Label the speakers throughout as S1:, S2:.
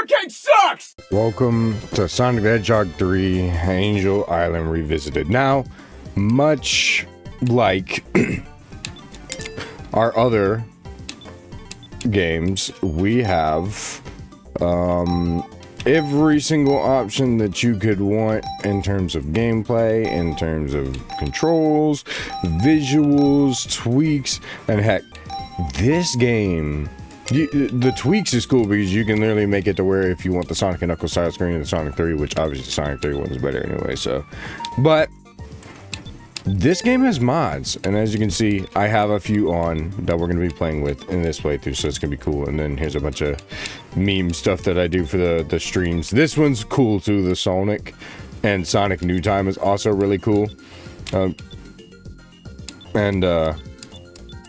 S1: arcade sucks!
S2: Welcome to Sonic the Hedgehog 3 Angel Island Revisited. Now, much like our other games, we have every single option that you could want in terms of gameplay, in terms of controls, visuals, tweaks, and heck, this game, the tweaks is cool because you can literally make it to where if you want the Sonic and Knuckles side screen of the Sonic 3, which obviously Sonic 3 one is better anyway, so. But this game has mods, and as you can see, I have a few on that we're going to be playing with in this playthrough, so it's going to be cool. And then here's a bunch of meme stuff that I do for the streams. This one's cool too, the Sonic and Sonic New Time is also really cool.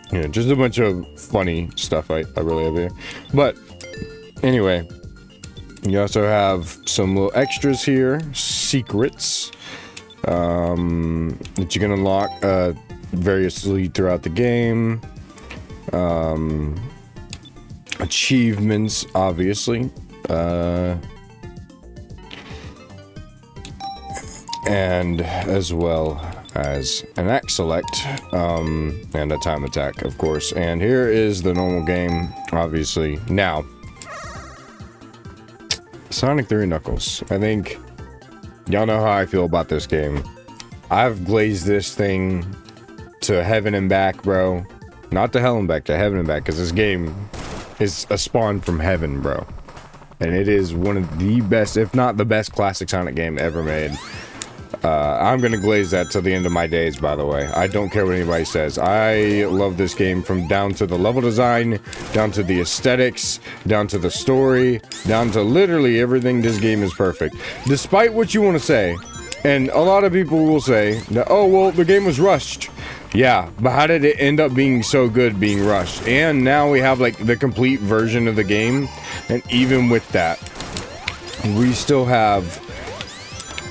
S2: You know, just a bunch of funny stuff I really have here. But anyway, you also have some little extras here, secrets that you can unlock variously throughout the game. Achievements, obviously. And as well as an axe select, and a time attack, of course. And here is the normal game, obviously. Now, Sonic 3 Knuckles. I think y'all know how I feel about this game. I've glazed this thing to heaven and back, bro. Not to hell and back, to heaven and back, because this game is a spawn from heaven, bro. And it is one of the best, if not the best, classic Sonic game ever made. I'm gonna glaze that till the end of my days, by the way. I don't care what anybody says. I love this game from down to the level design, down to the aesthetics, down to the story, down to literally everything. This game is perfect. Despite what you want to say, and a lot of people will say, that, oh, well, the game was rushed. Yeah, but how did it end up being so good being rushed? And now we have, like, the complete version of the game, and even with that, we still have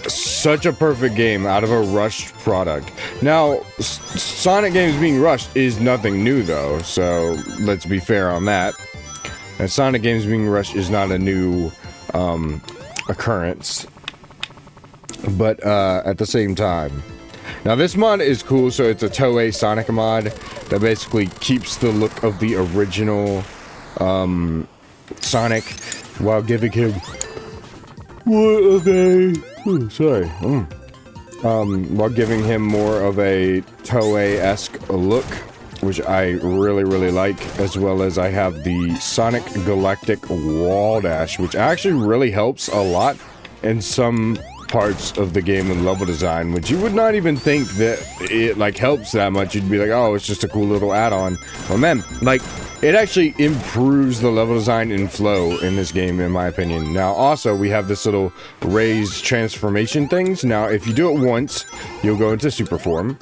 S2: such a perfect game out of a rushed product. Now, Sonic games being rushed is nothing new, though, so let's be fair on that. And Sonic games being rushed is not a new occurrence. But at the same time, now this mod is cool. So it's a Toei Sonic mod that basically keeps the look of the original Sonic while giving him while giving him more of a Toei-esque look, which I really like, as well as I have the Sonic Galactic Wall Dash, which actually really helps a lot in some parts of the game and level design, which you would not even think that it like helps that much. You'd be like, oh, it's just a cool little add-on. Well, man, like, it actually improves the level design and flow in this game, in my opinion. Now, also, we have this little raised transformation things. Now, if you do it once, you'll go into super form.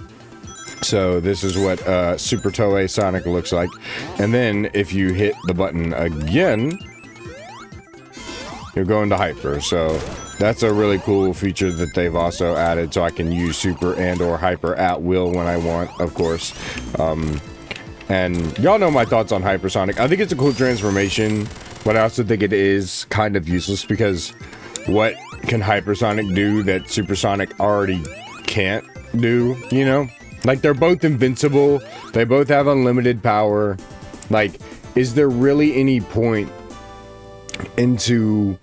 S2: So this is what Super Toei Sonic looks like. And then if you hit the button again, you'll go into hyper. So that's a really cool feature that they've also added, so I can use super and or hyper at will when I want, of course. And y'all know my thoughts on Hypersonic. I think it's a cool transformation, but I also think it is kind of useless because what can Hypersonic do that Supersonic already can't do, you know? Like, they're both invincible, they both have unlimited power. Like, is there really any point into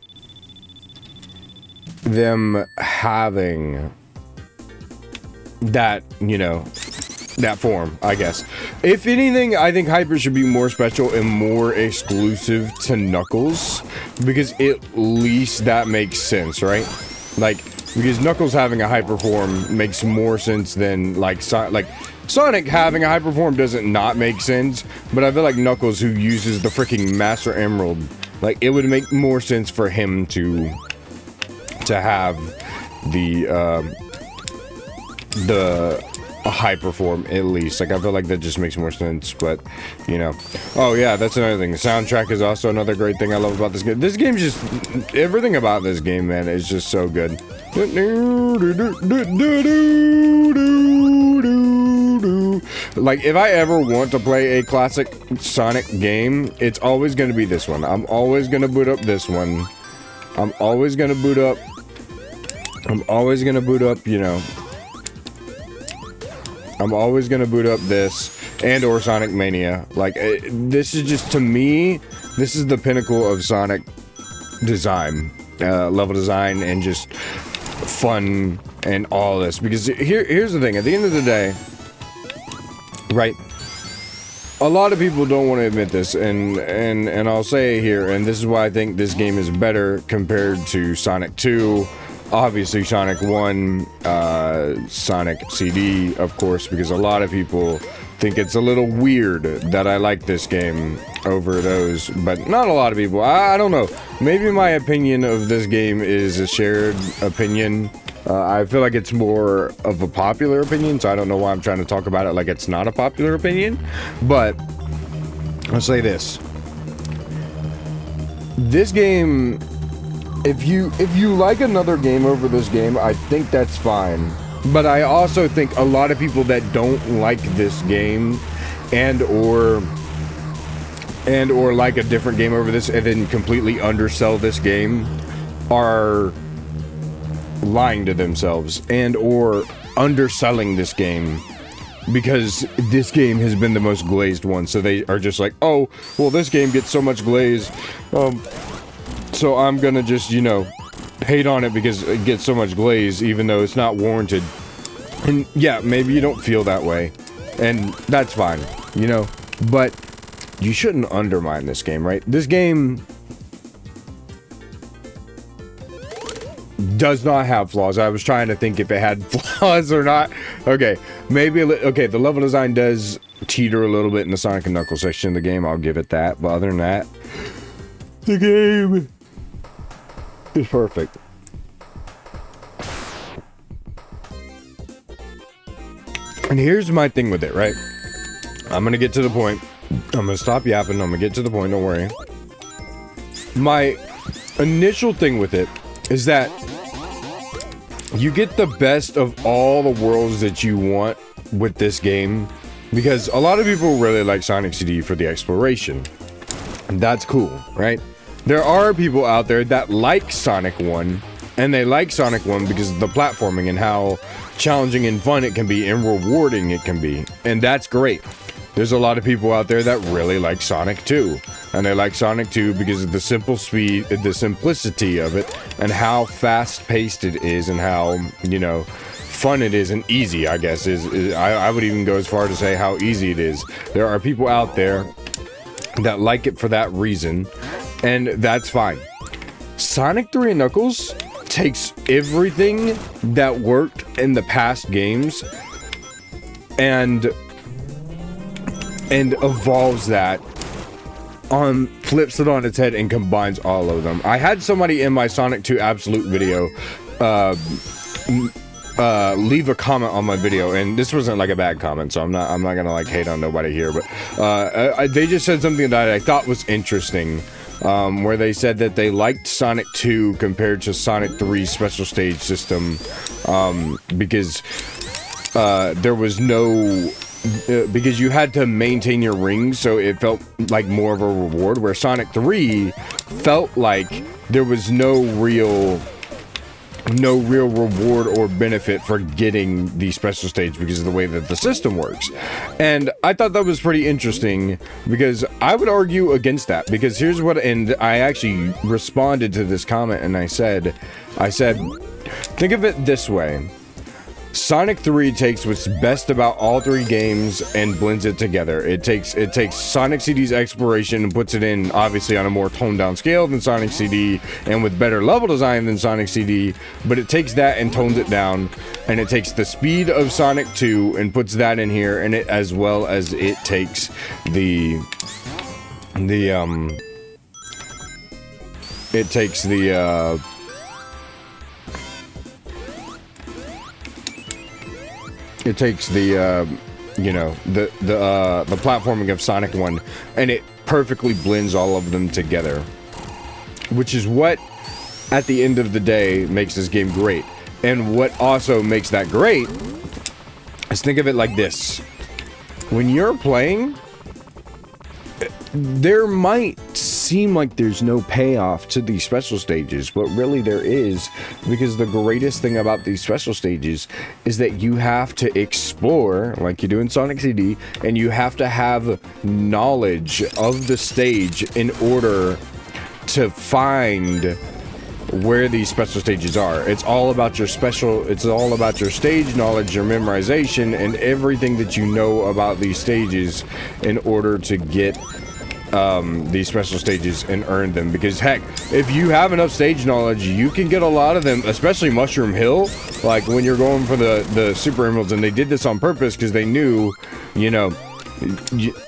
S2: them having that, you know, that form, I guess. If anything, I think Hyper should be more special and more exclusive to Knuckles, because at least that makes sense, right? Like, because Knuckles having a hyper form makes more sense than like Sonic having a hyper form doesn't not make sense, but I feel like Knuckles, who uses the freaking Master Emerald, like, it would make more sense for him to have a hyper form, at least. Like, I feel like that just makes more sense, but, you know. Oh, yeah, that's another thing. The soundtrack is also another great thing I love about this game. This game's just, everything about this game, man, is just so good. Like, if I ever want to play a classic Sonic game, it's always going to be this one. I'm always going to boot up this one I'm always gonna boot up. I'm always gonna boot up, you know. I'm always gonna boot up this and or Sonic Mania. Like, this is just, to me, this is the pinnacle of Sonic design, level design, and just fun and all this. Because here's the thing: at the end of the day, right? A lot of people don't want to admit this, and I'll say it here, and this is why I think this game is better compared to Sonic 2. Obviously, Sonic 1, Sonic CD, of course, because a lot of people think it's a little weird that I like this game over those, but not a lot of people. I don't know. Maybe my opinion of this game is a shared opinion. I feel like it's more of a popular opinion, so I don't know why I'm trying to talk about it like it's not a popular opinion. But I'll say this. This game... If you like another game over this game, I think that's fine. But I also think a lot of people that don't like this game and or like a different game over this and then completely undersell this game are lying to themselves and or underselling this game, because this game has been the most glazed one. So they are just like, oh, well, this game gets so much glaze. So I'm gonna just, you know, hate on it because it gets so much glaze, even though it's not warranted. And yeah, maybe you don't feel that way, and that's fine, you know, but you shouldn't undermine this game, right? This game does not have flaws. I was trying to think if it had flaws or not. Okay, maybe, okay, the level design does teeter a little bit in the Sonic and Knuckles section of the game, I'll give it that, but other than that, the game is perfect. And here's my thing with it, right? I'm gonna get to the point. I'm gonna stop yapping. I'm gonna get to the point, don't worry. My initial thing with it is that you get the best of all the worlds that you want with this game, because a lot of people really like Sonic CD for the exploration. And that's cool, right? There are people out there that like Sonic 1, and they like Sonic 1 because of the platforming and how challenging and fun it can be and rewarding it can be. And that's great. There's a lot of people out there that really like Sonic 2. And they like Sonic 2 because of the simple speed, the simplicity of it, and how fast-paced it is, and how, you know, fun it is, and easy, I guess, I would even go as far to say how easy it is. There are people out there that like it for that reason, and that's fine. Sonic 3 and Knuckles takes everything that worked in the past games and evolves that, flips it on its head and combines all of them. I had somebody in my Sonic 2 Absolute video leave a comment on my video, and this wasn't like a bad comment, so I'm not gonna like hate on nobody here, but they just said something that I thought was interesting, where they said that they liked Sonic 2 compared to Sonic 3's special stage system, because there was no because you had to maintain your rings, so it felt like more of a reward, where Sonic 3 felt like there was no real reward or benefit for getting the special stage because of the way that the system works. And I thought that was pretty interesting, because I would argue against that, because here's what, and I actually responded to this comment, and I said, think of it this way. Sonic 3 takes what's best about all three games and blends it together. It takes Sonic CD's exploration and puts it in, obviously, on a more toned down scale than Sonic CD, and with better level design than Sonic CD, but it takes that and tones it down, and it takes the speed of Sonic 2 and puts that in here, and it, as well as it takes you know, the platforming of Sonic 1, and it perfectly blends all of them together, which is what, at the end of the day, makes this game great. And what also makes that great is, think of it like this. When you're playing, there might seem like there's no payoff to these special stages, but really there is, because the greatest thing about these special stages is that you have to explore like you do in Sonic CD, and you have to have knowledge of the stage in order to find where these special stages are. It's all about your stage knowledge, your memorization, and everything that you know about these stages in order to get these special stages and earn them. Because heck, if you have enough stage knowledge, you can get a lot of them, especially Mushroom Hill, like when you're going for the Super Emeralds. And they did this on purpose because they knew, you know,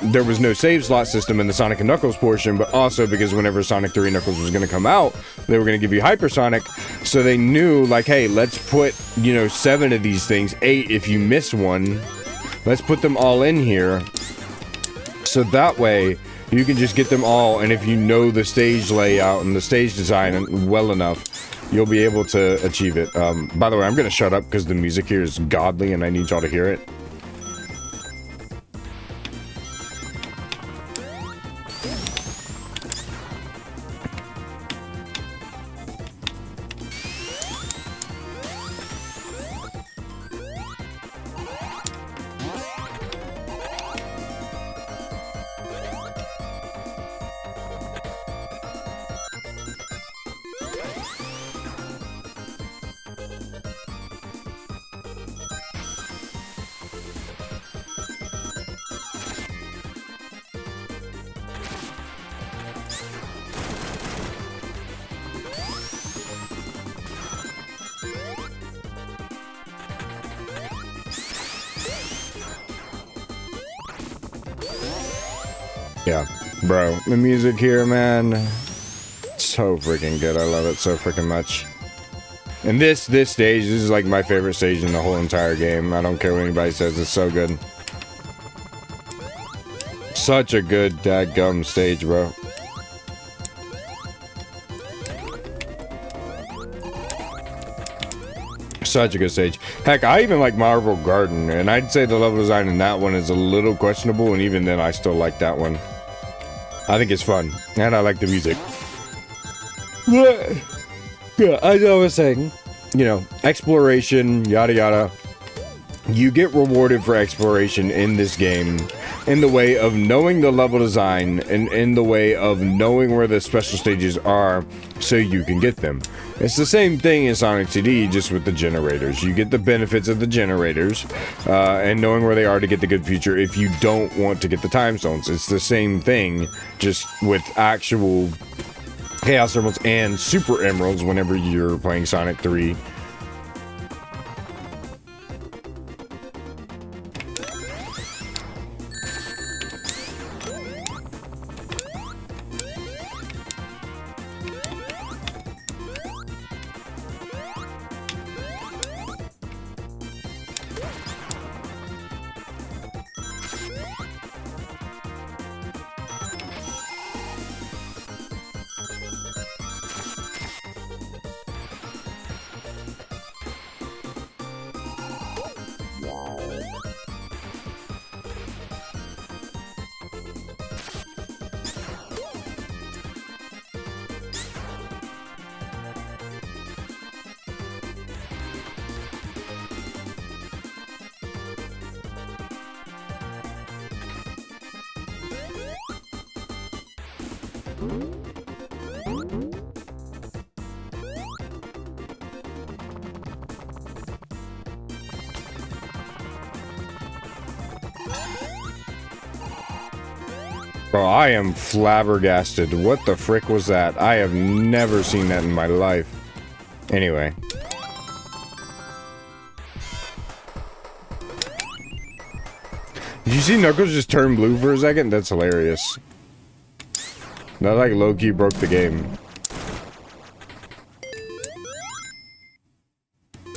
S2: there was no save slot system in the Sonic and Knuckles portion, but also because whenever Sonic 3 Knuckles was going to come out, they were going to give you Hypersonic, so they knew, like, hey, let's put, you know, 7 of these things, 8 if you miss one, let's put them all in here, so that way you can just get them all, and if you know the stage layout and the stage design well enough, you'll be able to achieve it. By the way, I'm going to shut up because the music here is godly and I need y'all to hear it. Yeah, bro, the music here, man, so freaking good. I love it so freaking much. And this stage, this is like my favorite stage in the whole entire game. I don't care what anybody says, it's so good. Such a good dadgum stage, bro. Such a good stage. Heck, I even like Marble Garden, and I'd say the level design in that one is a little questionable, and even then I still like that one. I think it's fun, and I like the music. Yeah, as I was saying, you know, exploration, yada yada. You get rewarded for exploration in this game in the way of knowing the level design and in the way of knowing where the special stages are so you can get them. It's the same thing in Sonic CD, just with the generators. You get the benefits of the generators and knowing where they are to get the good future if you don't want to get the time stones. It's the same thing, just with actual Chaos Emeralds and Super Emeralds whenever you're playing Sonic 3. Bro, I am flabbergasted. What the frick was that? I have never seen that in my life. Anyway. Did you see Knuckles just turn blue for a second? That's hilarious. That like low-key broke the game.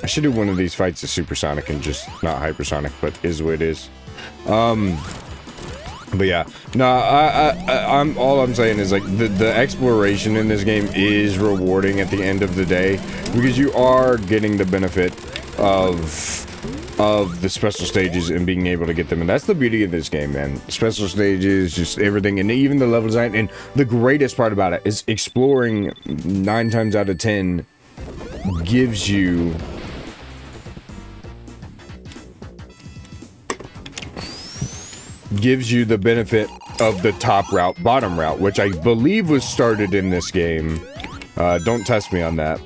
S2: I should do one of these fights as Supersonic and just not Hypersonic, but is what it is. But yeah, no, I'm all I'm saying is like the exploration in this game is rewarding at the end of the day because you are getting the benefit of of the special stages and being able to get them. And that's the beauty of this game, man. Special stages, just everything, and even the level design. And the greatest part about it is exploring 9 times out of 10 gives you the benefit of the top route, bottom route, which I believe was started in this game. Don't test me on that.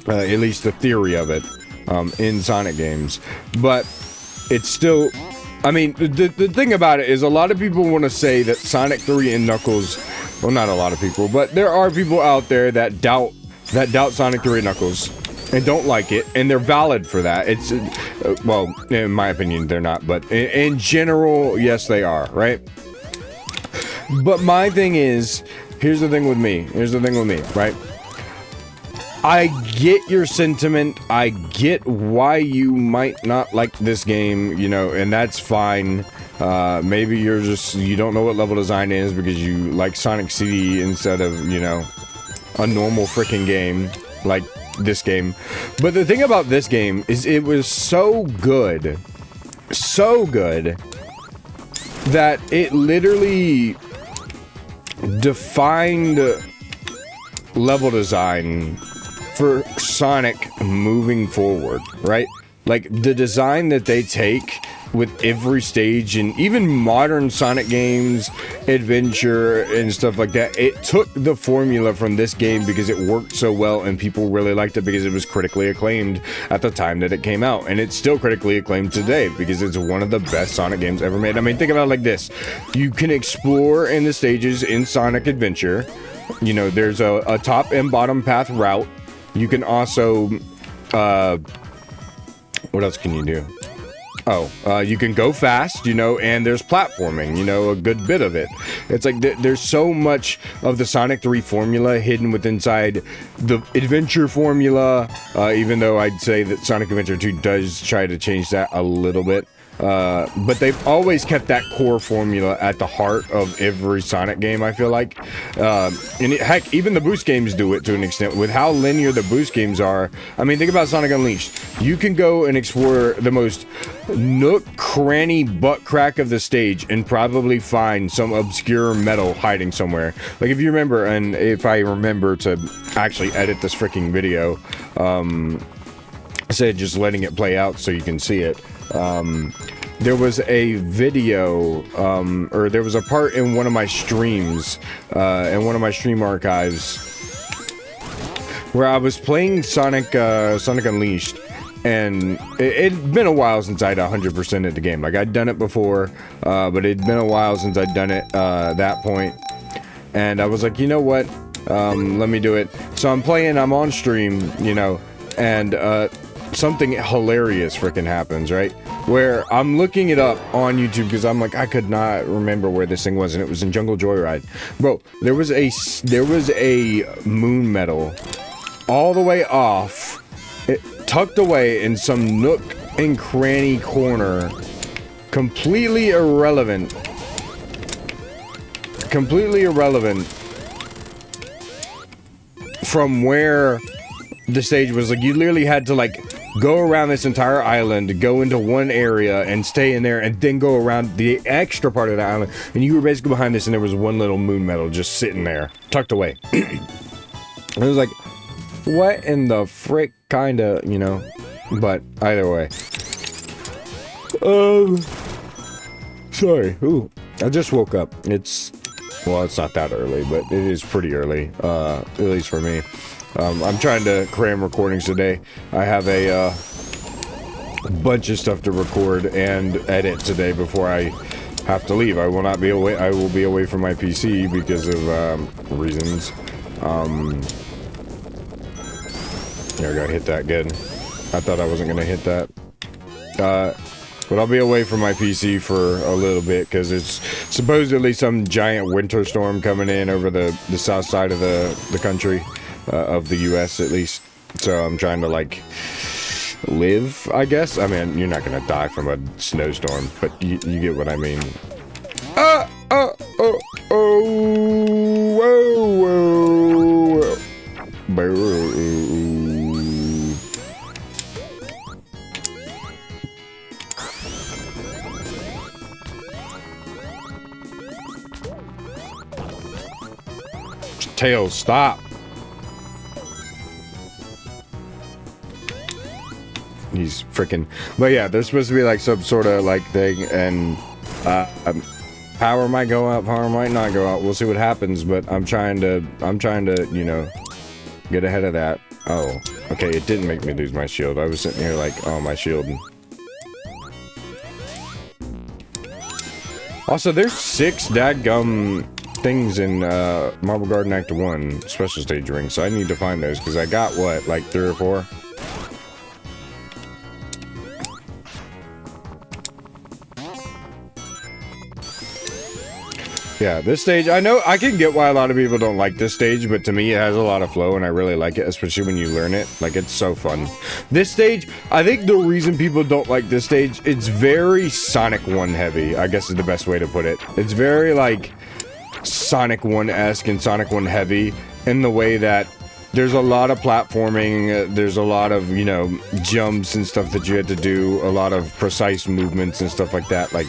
S2: At least the theory of it. In Sonic games, but it's still, I mean, the thing about it is a lot of people want to say that Sonic 3 and Knuckles, well, not a lot of people, but there are people out there that doubt Sonic 3 and Knuckles and don't like it, and they're valid for that. It's, well, in my opinion, they're not, but in general, yes, they are, right? But my thing is, here's the thing with me, right? I get your sentiment. I get why you might not like this game, you know, and that's fine. Maybe you don't know what level design is because you like Sonic City instead of, you know, a normal freaking game like this game. But the thing about this game is it was so good that it literally defined level design for Sonic moving forward, right? Like, the design that they take with every stage, and even modern Sonic games, adventure, and stuff like that, it took the formula from this game because it worked so well, and people really liked it because it was critically acclaimed at the time that it came out, and it's still critically acclaimed today because it's one of the best Sonic games ever made. I mean, think about it like this. You can explore in the stages in Sonic Adventure. You know, there's a top and bottom path route. You can also, what else can you do? Oh, you can go fast, you know, and there's platforming, you know, a good bit of it. It's like there's so much of the Sonic 3 formula hidden inside the adventure formula, even though I'd say that Sonic Adventure 2 does try to change that a little bit. But they've always kept that core formula at the heart of every Sonic game, I feel like. Heck, even the boost games do it to an extent. With how linear the boost games are, I mean, think about Sonic Unleashed. You can go and explore the most nook, cranny, butt crack of the stage and probably find some obscure metal hiding somewhere. Like, if you remember, and if I remember to actually edit this freaking video, instead of just letting it play out so you can see it, there was a video, or there was a part in one of my streams, in one of my stream archives, where I was playing Sonic Unleashed, and it'd been a while since I'd 100%ed the game. Like, I'd done it before, but it'd been a while since I'd done it, that point, and I was like, you know what, let me do it. So I'm on stream, you know, and, something hilarious freaking happens, right? Where I'm looking it up on YouTube because I'm like, I could not remember where this thing was, and it was in Jungle Joyride. Bro, there was a moon medal all the way off, tucked away in some nook and cranny corner, completely irrelevant from where the stage was. Like, you literally had to, like, go around this entire island, go into one area and stay in there, and then go around the extra part of the island, and you were basically behind this, and there was one little moon medal just sitting there, tucked away. And it was like, what in the frick, kinda, you know? But either way, sorry. Ooh, I just woke up. Well, it's not that early, but it is pretty early, at least for me. I'm trying to cram recordings today. I have a bunch of stuff to record and edit today before I have to leave. I will not be away. I will be away from my PC because of reasons. There we go. Hit that good. I thought I wasn't gonna hit that. But I'll be away from my PC for a little bit because it's supposedly some giant winter storm coming in over the south side of the country. Of the US, at least. So I'm trying to, like, live, I guess. I mean, you're not gonna die from a snowstorm, but you get what I mean. Tails, stop. He's freaking. But yeah, there's supposed to be like some sort of like thing, and power might go out, power might not go out. We'll see what happens. But I'm trying to, you know, get ahead of that. Oh, okay. It didn't make me lose my shield. I was sitting here like, oh, my shield. Also, there's 6 dadgum things in Marble Garden Act 1 special stage rings, so I need to find those because I got what, like 3 or 4. Yeah, this stage, I know, I can get why a lot of people don't like this stage, but to me it has a lot of flow and I really like it, especially when you learn it. Like, it's so fun. This stage, I think the reason people don't like this stage, it's very Sonic 1 heavy, I guess is the best way to put it. It's very, like, Sonic 1-esque and Sonic 1 heavy in the way that there's a lot of platforming, there's a lot of, you know, jumps and stuff that you had to do, a lot of precise movements and stuff like that. Like,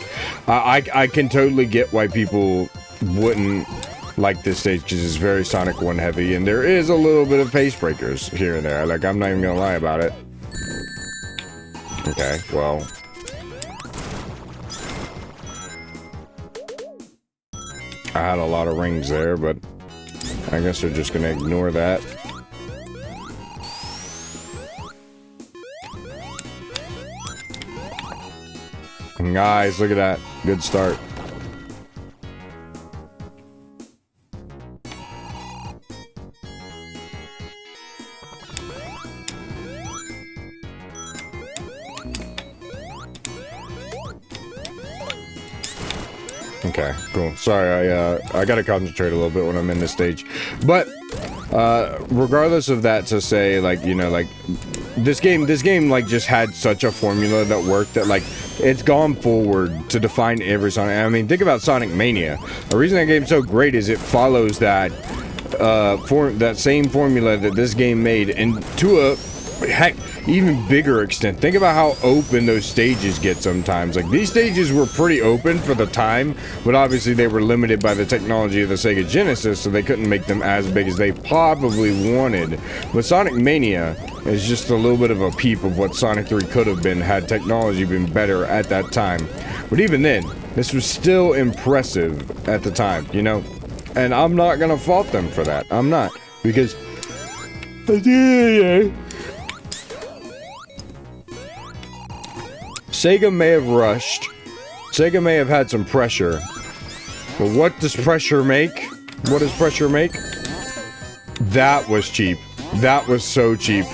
S2: I can totally get why people wouldn't like this stage because it's very Sonic 1 heavy, and there is a little bit of pace breakers here and there. Like, I'm not even gonna lie about it. Okay, well. I had a lot of rings there, but I guess they're just gonna ignore that. Nice, look at that. Good start. Okay, cool. Sorry, I gotta concentrate a little bit when I'm in this stage. But, regardless of that, to say, like, you know, like, this game, like, just had such a formula that worked that, like, it's gone forward to define every Sonic. I mean, think about Sonic Mania. The reason that game's so great is it follows that, that same formula that this game made, and to a, heck, even bigger extent. Think about how open those stages get sometimes. Like, these stages were pretty open for the time, but obviously they were limited by the technology of the Sega Genesis, so they couldn't make them as big as they probably wanted. But Sonic Mania is just a little bit of a peep of what Sonic 3 could have been had technology been better at that time. But even then, this was still impressive at the time, you know? And I'm not gonna fault them for that. I'm not. Because Sega may have rushed. Sega may have had some pressure. But what does pressure make? What does pressure make? That was cheap. That was so cheap.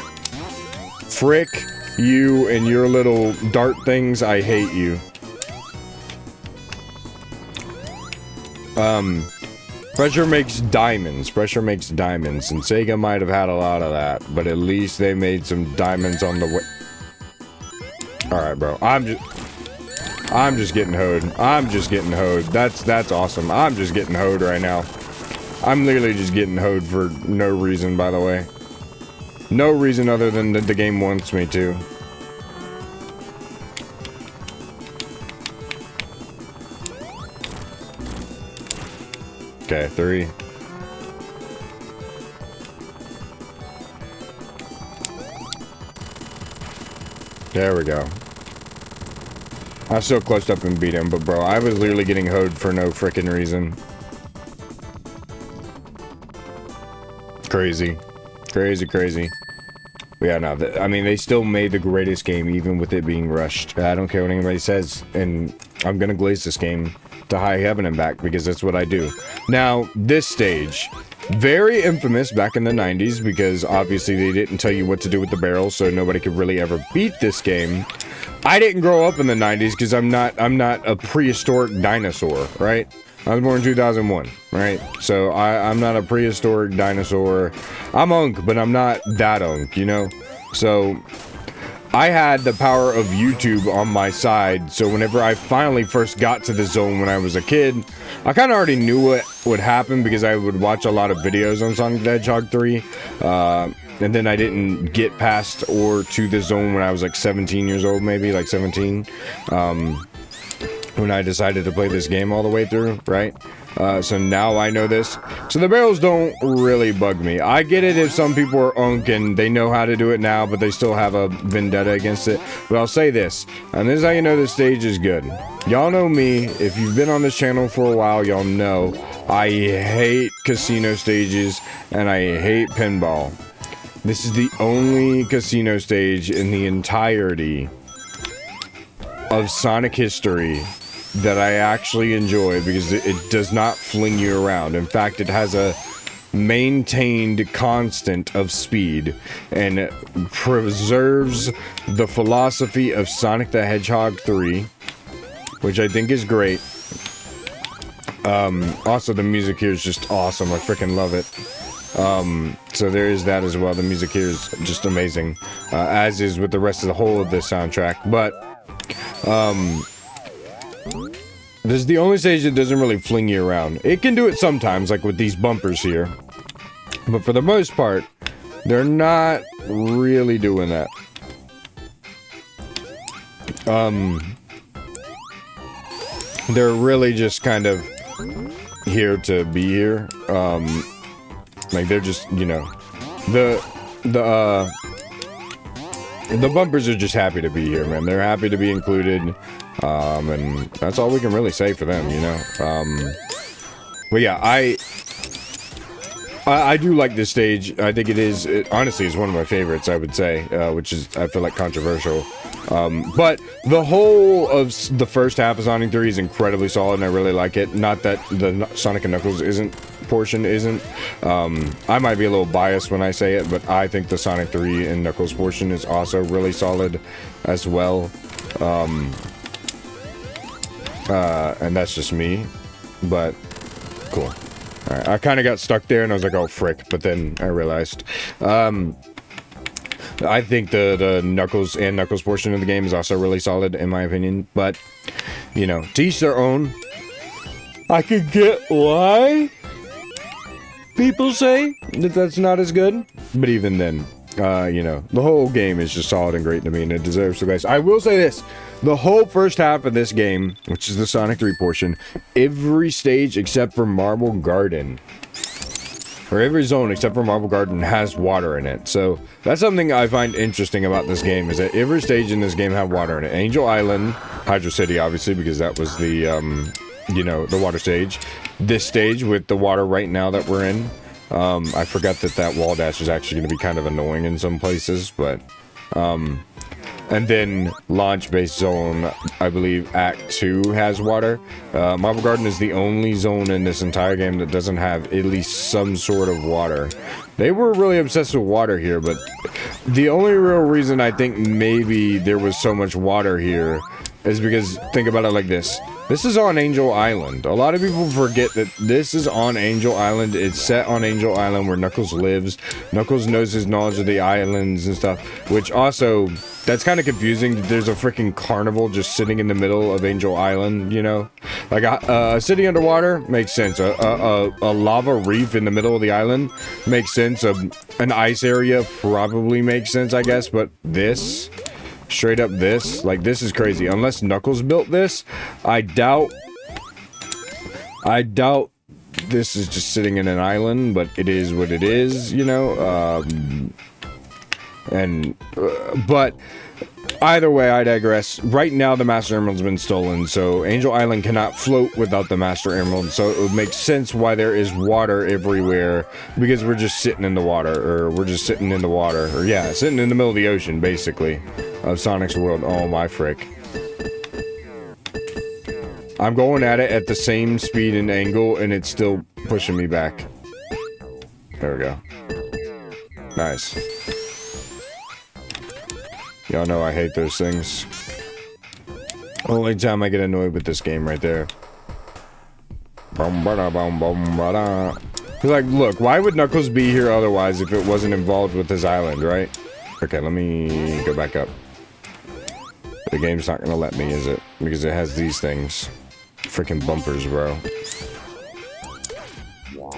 S2: Frick you and your little dart things. I hate you. Pressure makes diamonds. Pressure makes diamonds. And Sega might have had a lot of that. But at least they made some diamonds on the way. Alright, bro. I'm just getting hoed. I'm just getting hoed. That's awesome. I'm just getting hoed right now. I'm literally just getting hoed for no reason, by the way. No reason other than that the game wants me to. Okay, 3. There we go. I still clutched up and beat him, but bro, I was literally getting hoed for no frickin' reason. Crazy. Crazy, crazy. But yeah, no, I mean, they still made the greatest game, even with it being rushed. I don't care what anybody says, and I'm gonna glaze this game to high heaven and back, because that's what I do. Now, this stage, very infamous back in the 90s, because obviously they didn't tell you what to do with the barrels, so nobody could really ever beat this game. I didn't grow up in the 90s, because I'm not a prehistoric dinosaur, right? I was born in 2001, right? So I'm not a prehistoric dinosaur. I'm Unk, but I'm not that Unk, you know? So I had the power of YouTube on my side, so whenever I finally first got to the zone when I was a kid, I kind of already knew what would happen because I would watch a lot of videos on Sonic the Hedgehog 3, and then I didn't get past or to the zone when I was like 17 years old, maybe, like 17, when I decided to play this game all the way through, right? So now I know this. So the barrels don't really bug me. I get it if some people are unk and they know how to do it now, but they still have a vendetta against it. But I'll say this, and this is how you know this stage is good. Y'all know me. If you've been on this channel for a while, y'all know I hate casino stages and I hate pinball. This is the only casino stage in the entirety of Sonic history that I actually enjoy because it does not fling you around. In fact, it has a maintained constant of speed and it preserves the philosophy of Sonic the Hedgehog 3, which I think is great. Also, the music here is just awesome. I freaking love it. So there is that as well. The music here is just amazing, as is with the rest of the whole of this soundtrack. But this is the only stage that doesn't really fling you around. It can do it sometimes, like with these bumpers here, but for the most part, they're not really doing that. They're really just kind of here to be here. Like they're just, you know, the bumpers are just happy to be here, man. They're happy to be included, and that's all we can really say for them, you know. But yeah, I do like this stage. I think it honestly is one of my favorites, I would say, which is, I feel like, controversial. But the whole of the first half of Sonic 3 is incredibly solid, and I really like it. Not that the Sonic and Knuckles portion isn't. I might be a little biased when I say it, but I think the Sonic 3 and Knuckles portion is also really solid as well. And that's just me, but cool. Alright, I kind of got stuck there and I was like, oh frick, but then I realized. I think the Knuckles and Knuckles portion of the game is also really solid in my opinion, but, you know, to each their own. I could get why people say that that's not as good, but even then, you know, the whole game is just solid and great to me, and it deserves the best. I will say this, the whole first half of this game, which is the Sonic 3 portion, every stage except for Marble Garden, or every zone except for Marble Garden, has water in it. So that's something I find interesting about this game, is that every stage in this game have water in it. Angel Island, Hydro City, obviously, because that was the, you know, the water stage. This stage with the water right now that we're in. I forgot that wall dash is actually going to be kind of annoying in some places, but, and then Launch Base Zone, I believe Act 2 has water. Marble Garden is the only zone in this entire game that doesn't have at least some sort of water. They were really obsessed with water here, but the only real reason I think maybe there was so much water here is because, think about it like this. This is on Angel Island. A lot of people forget that this is on Angel Island. It's set on Angel Island where Knuckles lives. Knuckles knows his knowledge of the islands and stuff, which also, that's kind of confusing. There's a freaking carnival just sitting in the middle of Angel Island, you know? Like, a city underwater makes sense. A lava reef in the middle of the island makes sense. An ice area probably makes sense, I guess, but this... straight up this, like, this is crazy. Unless Knuckles built this, I doubt this is just sitting in an island, but it is what it is, you know, but either way, I digress. Right now, the Master Emerald's been stolen, so Angel Island cannot float without the Master Emerald, so it would make sense why there is water everywhere, because we're just sitting in the water, or yeah, sitting in the middle of the ocean, basically, of Sonic's world. Oh my frick. I'm going at it at the same speed and angle, and it's still pushing me back. There we go. Nice. Y'all know I hate those things. Only time I get annoyed with this game right there. Like, look, why would Knuckles be here otherwise if it wasn't involved with his island, right? Okay, let me go back up. The game's not gonna let me, is it? Because it has these things. Freaking bumpers, bro.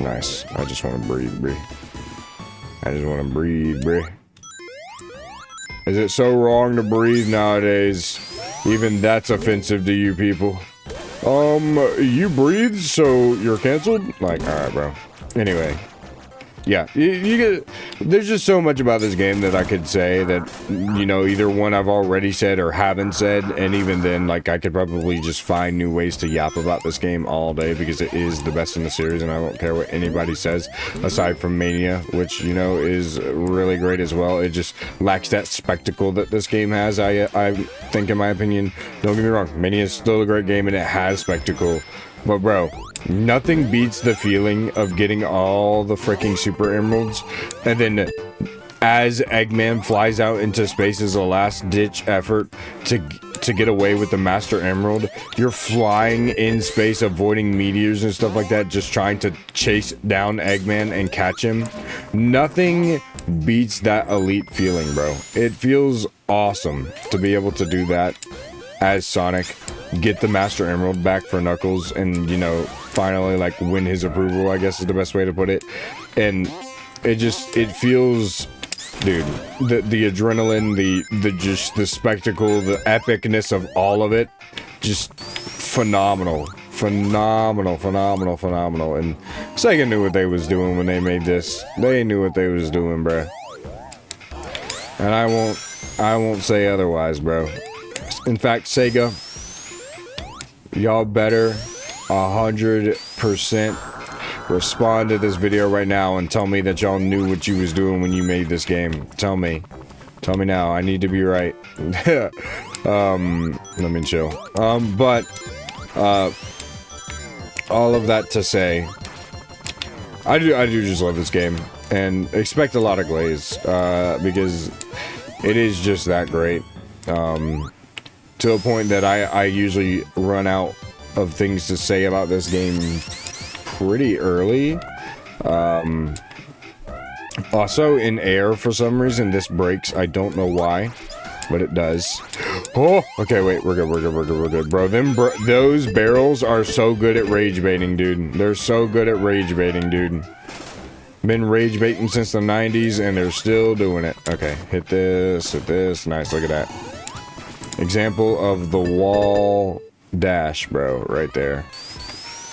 S2: Nice. I just want to breathe, bro. I just want to breathe, bro. Is it so wrong to breathe nowadays? Even that's offensive to you people. You breathe, so you're canceled? Like, alright, bro. Anyway. Yeah, you get, there's just so much about this game that I could say that, you know, either one I've already said or haven't said, and even then, like, I could probably just find new ways to yap about this game all day because it is the best in the series, and I don't care what anybody says, aside from Mania, which, you know, is really great as well. It just lacks that spectacle that this game has, I think, in my opinion. Don't get me wrong, Mania is still a great game, and it has spectacle. But bro, nothing beats the feeling of getting all the freaking super emeralds, and then as Eggman flies out into space as a last ditch effort to get away with the Master Emerald, you're flying in space, avoiding meteors and stuff like that, just trying to chase down Eggman and catch him. Nothing beats that elite feeling, bro. It feels awesome to be able to do that as Sonic, get the Master Emerald back for Knuckles, and, you know, finally, like, win his approval, I guess is the best way to put it. And it feels, dude, the adrenaline, the spectacle, the epicness of all of it, just phenomenal. Phenomenal. And Sega knew what they was doing when they made this. They knew what they was doing, bruh. And I won't say otherwise, bro. In fact, Sega, y'all better 100% respond to this video right now and tell me that y'all knew what you was doing when you made this game. Tell me now. I need to be right. Let me chill. But all of that to say, I do just love this game and expect a lot of glaze because it is just that great. To a point that I usually run out of things to say about this game pretty early. Also in air, for some reason, this breaks. I don't know why, but it does. Oh, okay, wait, we're good. Bro, those barrels are so good at rage baiting, dude. They're so good at rage baiting, dude. Been rage baiting since the 90s, and they're still doing it. Okay, hit this. Nice, look at that. Example of the wall dash, bro, right there.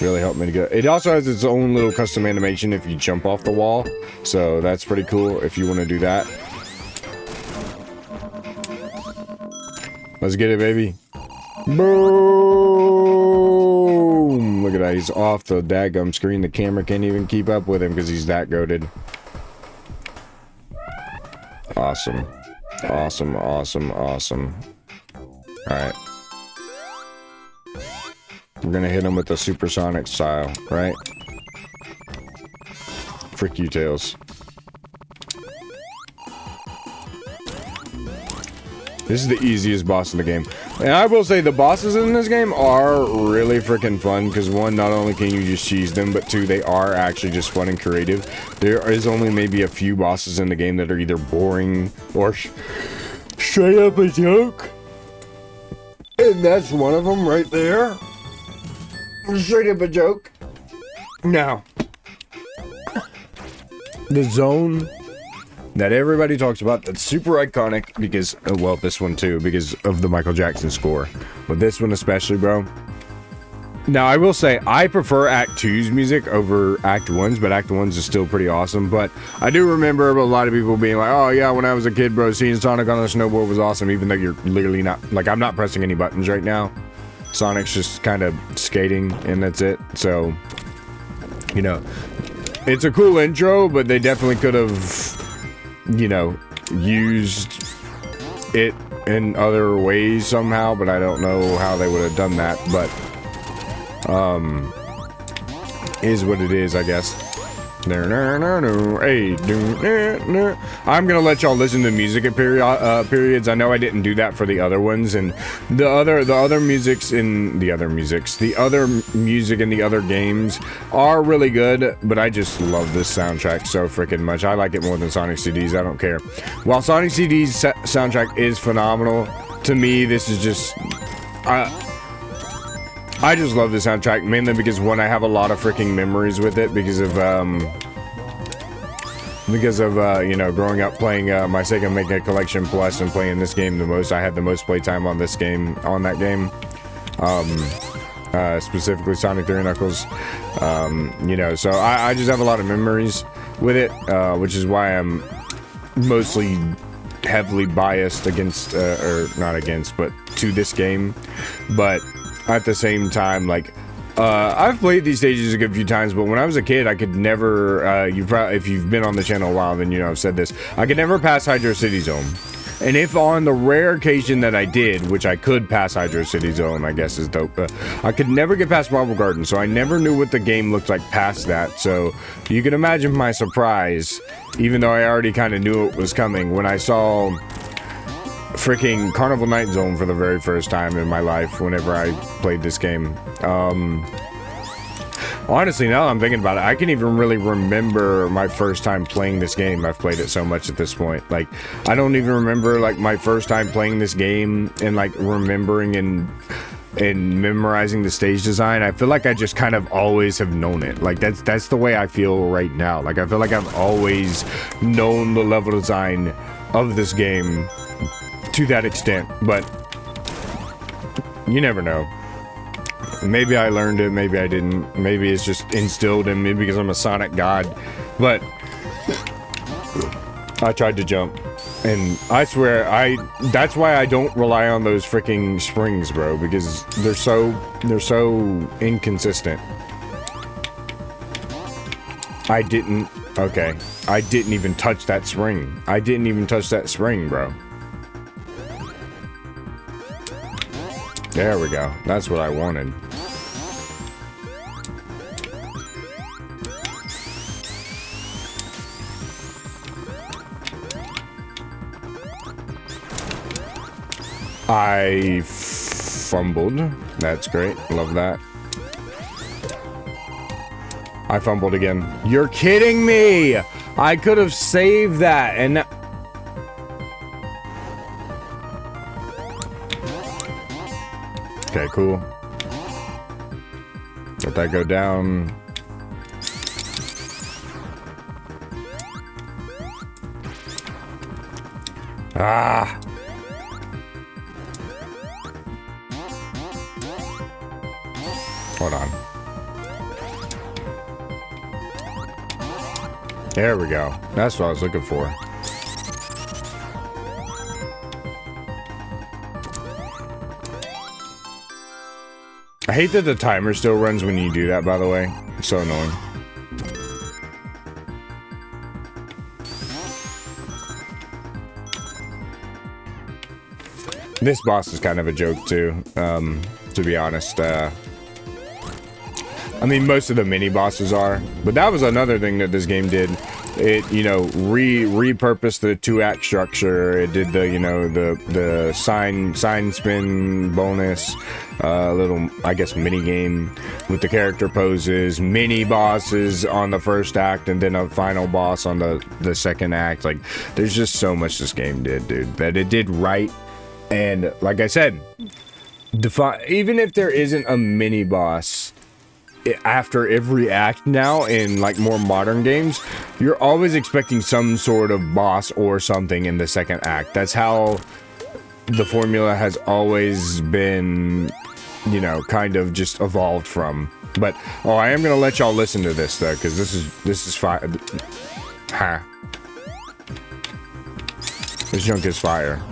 S2: Really helped me to go. It also has its own little custom animation if you jump off the wall, so that's pretty cool if you want to do that. Let's get it, baby. Boom! Look at that, he's off the daggum screen. The camera can't even keep up with him because he's that goated. Awesome. Alright. We're gonna hit him with the supersonic style, right? Frick you, Tails. This is the easiest boss in the game. And I will say the bosses in this game are really freaking fun because one, not only can you just cheese them, but two, they are actually just fun and creative. There is only maybe a few bosses in the game that are either boring or straight up a joke. And that's one of them right there. Straight up a joke. Now, the zone that everybody talks about, that's super iconic because, well, this one too, because of the Michael Jackson score. But this one especially, bro. Now, I will say, I prefer Act 2's music over Act 1's, but Act 1's is still pretty awesome. But I do remember a lot of people being like, oh yeah, when I was a kid, bro, seeing Sonic on a snowboard was awesome, even though you're literally not, like, I'm not pressing any buttons right now. Sonic's just kind of skating, and that's it. So, you know, it's a cool intro, but they definitely could have, you know, used it in other ways somehow, but I don't know how they would have done that, but is what it is, I guess. Hey, I'm gonna let y'all listen to music at periods. I know I didn't do that for the other ones, and the other music in the other games are really good, but I just love this soundtrack so freaking much. I like it more than Sonic CD's. I don't care. While Sonic CD's soundtrack is phenomenal, to me this is just I just love the soundtrack, mainly because, one, I have a lot of freaking memories with it because of you know, growing up playing my Sega Mega Collection Plus and playing this game the most. I had the most playtime on this game, on that game. specifically Sonic 3 and Knuckles. You know, so I just have a lot of memories with it, which is why I'm mostly heavily biased against, or not against, but to this game. But at the same time, like, I've played these stages a good few times, but when I was a kid, I could never, if you've been on the channel a while, then you know I've said this, I could never pass Hydro City Zone. And if on the rare occasion that I did, which I could pass Hydro City Zone, I guess is dope, I could never get past Marble Garden, so I never knew what the game looked like past that. So you can imagine my surprise, even though I already kind of knew it was coming, when I saw freaking Carnival Night Zone for the very first time in my life whenever I played this game. Honestly, now I'm thinking about it, I can't even really remember my first time playing this game. I've played it so much at this point. Like, I don't even remember, like, my first time playing this game and, like, remembering and memorizing the stage design. I feel like I just kind of always have known it. Like, that's the way I feel right now. Like, I feel like I've always known the level design of this game to that extent, but you never know. Maybe I learned it, maybe I didn't. Maybe it's just instilled in me because I'm a Sonic god. But I tried to jump, and I swear that's why I don't rely on those freaking springs, bro, because they're so inconsistent. I didn't even touch that spring. I didn't even touch that spring, bro. There we go. That's what I wanted. I fumbled. That's great. Love that. I fumbled again. You're kidding me! I could have saved that and... Okay, cool. Let that go down. Ah! Hold on. There we go. That's what I was looking for. I hate that the timer still runs when you do that, by the way. It's so annoying. This boss is kind of a joke, too, to be honest. I mean, most of the mini-bosses are, but that was another thing that this game did. It, you know, repurposed the 2-act structure. It did the, you know, the sign spin bonus, little, I guess, mini game with the character poses, mini bosses on the first act, and then a final boss on the second act. Like, there's just so much this game did, dude, that it did right. And like I said, even if there isn't a mini boss after every act now in like more modern games, you're always expecting some sort of boss or something in the second act. That's how the formula has always been, you know, kind of just evolved from. But oh, I am gonna let y'all listen to this though, because this is fire. Ha. This junk is fire.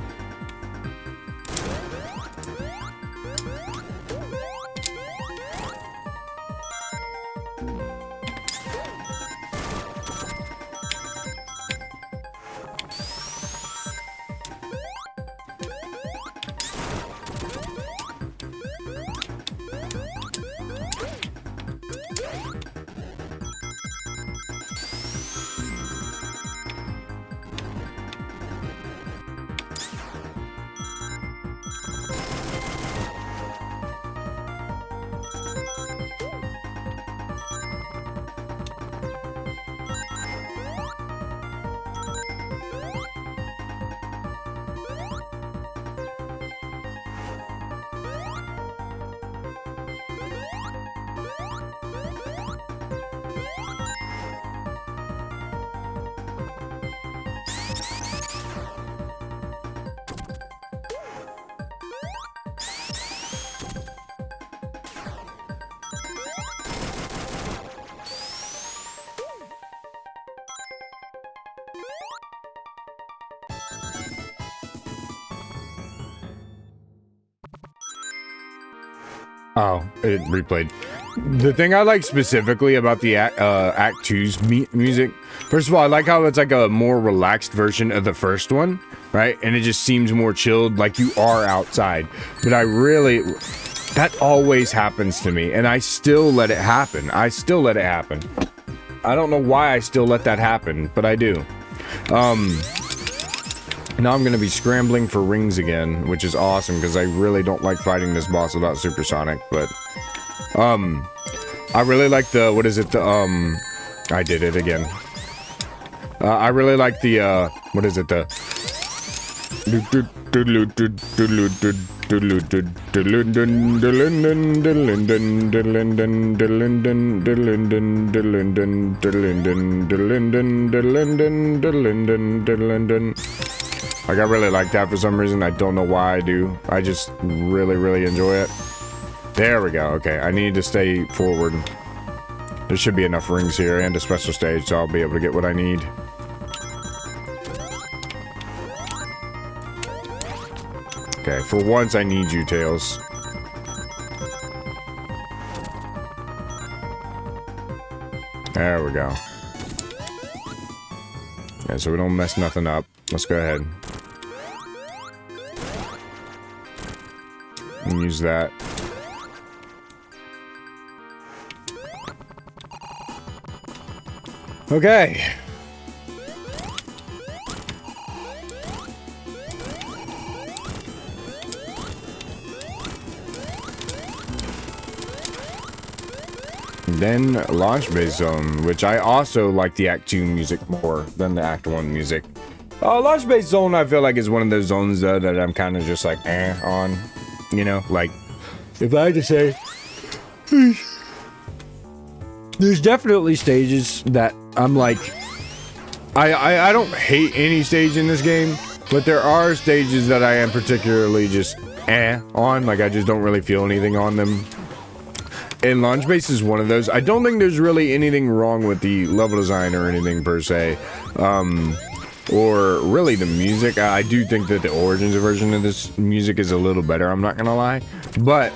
S2: Oh, it replayed. The thing I like specifically about the Act Two's music, first of all, I like how it's like a more relaxed version of the first one, right? And it just seems more chilled, like you are outside. But that always happens to me, and I still let it happen. I don't know why I still let that happen, but I do. Now I'm gonna be scrambling for rings again, which is awesome because I really don't like fighting this boss without supersonic, but I really like the, what is it, the I did it again. I really like the what is it, the like, I really like that for some reason. I don't know why I do. I just really enjoy it. There we go. Okay, I need to stay forward. There should be enough rings here and a special stage, so I'll be able to get what I need. Okay, for once I need you, Tails. There we go. Yeah, so we don't mess nothing up. Let's go ahead. And use that. Okay. Then Launch Base Zone, which I also like the Act 2 music more than the Act 1 music. Launch Base Zone, I feel like, is one of those zones, though, that I'm kind of just like, on. You know, like, if I had to say, there's definitely stages that I'm like, I don't hate any stage in this game, but there are stages that I am particularly just, on. Like, I just don't really feel anything on them. And Launch Base is one of those. I don't think there's really anything wrong with the level design or anything per se. Or really the music. I do think that the Origins version of this music is a little better, I'm not gonna lie. But,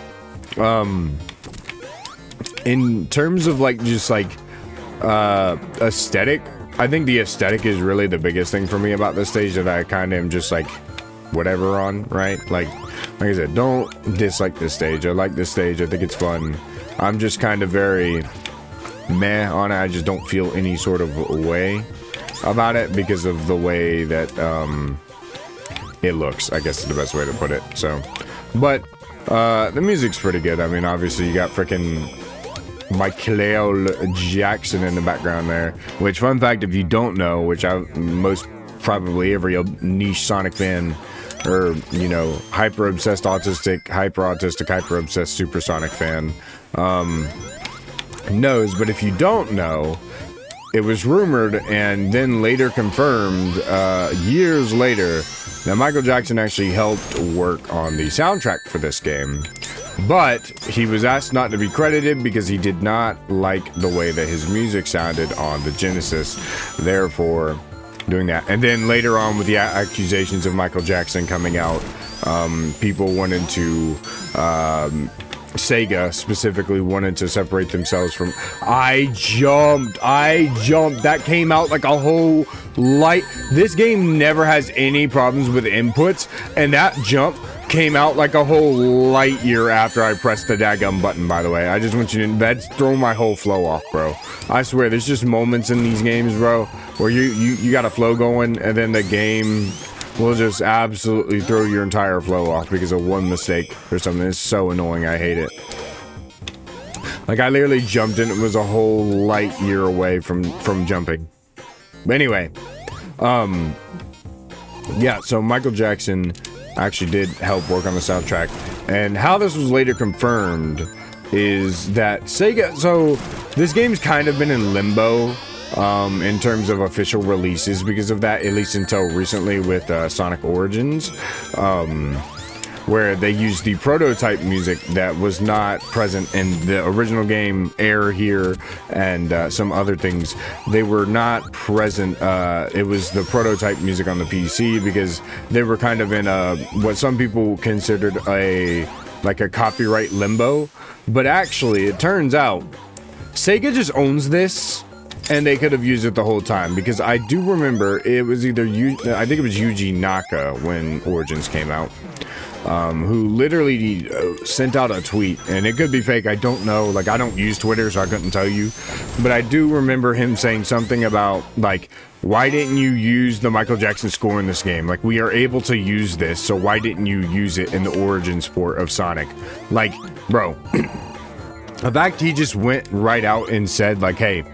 S2: in terms of like, just like, aesthetic, I think the aesthetic is really the biggest thing for me about this stage that I kind of am just like, whatever on, right? Like I said, don't dislike this stage. I like this stage. I think it's fun. I'm just kind of very meh on it. I just don't feel any sort of way about it because of the way that it looks, I guess is the best way to put it. So, but the music's pretty good. I mean, obviously you got freaking Michael Jackson in the background there, which, fun fact, if you don't know, which most probably every niche Sonic fan, or, you know, hyper obsessed super Sonic fan knows. But if you don't know, it was rumored and then later confirmed years later that Michael Jackson actually helped work on the soundtrack for this game, but he was asked not to be credited because he did not like the way that his music sounded on the Genesis, therefore doing that. And then later on, with the accusations of Michael Jackson coming out, people wanted to Sega specifically wanted to separate themselves from. I jumped. That came out like a whole light. This game never has any problems with inputs, and that jump came out like a whole light year after I pressed the daggum button, by the way. I just want you to, that's thrown my whole flow off, bro. I swear, there's just moments in these games, bro, where you got a flow going, and then the game will just absolutely throw your entire flow off because of one mistake or something. It's so annoying. I hate it. Like, I literally jumped in. It was a whole light year away from jumping. But anyway, yeah, so Michael Jackson actually did help work on the soundtrack. And how this was later confirmed is that Sega, so this game's kind of been in limbo in terms of official releases because of that, at least until recently with Sonic Origins, where they used the prototype music that was not present in the original game, Air here, and some other things. They were not present. It was the prototype music on the PC because they were kind of in a, what some people considered a like a copyright limbo. But actually, it turns out Sega just owns this, and they could have used it the whole time, because I do remember it was either I think it was Yuji Naka when Origins came out, who literally sent out a tweet, and it could be fake, I don't know, like I don't use Twitter, so I couldn't tell you, but I do remember him saying something about like, why didn't you use the Michael Jackson score in this game? Like, we are able to use this, so why didn't you use it in the Origins port of Sonic? Like, bro, the fact he just went right out and said like, hey,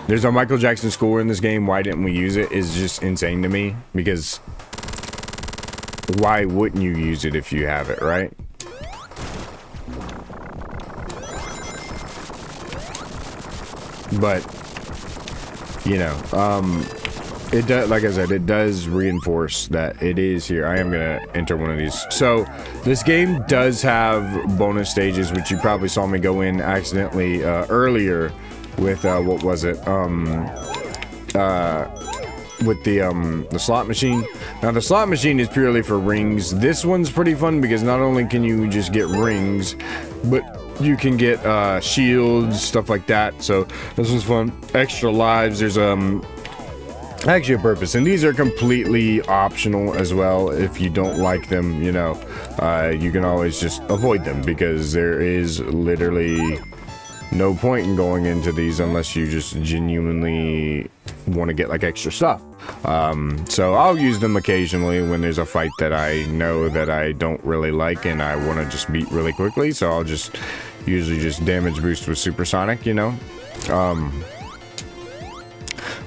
S2: there's a Michael Jackson score in this game, why didn't we use it, is just insane to me, because why wouldn't you use it if you have it, right? But, you know, it does, like I said, it does reinforce that it is here. I am gonna enter one of these. So this game does have bonus stages, which you probably saw me go in accidentally earlier with what was it? With the slot machine. Now the slot machine is purely for rings. This one's pretty fun because not only can you just get rings, but you can get shields, stuff like that. So this one's fun. Extra lives. There's actually a purpose, and these are completely optional as well. If you don't like them, you know, you can always just avoid them, because there is literally no point in going into these unless you just genuinely want to get like extra stuff. So I'll use them occasionally when there's a fight that I know that I don't really like and I want to just beat really quickly, so I'll just usually just damage boost with supersonic, you know.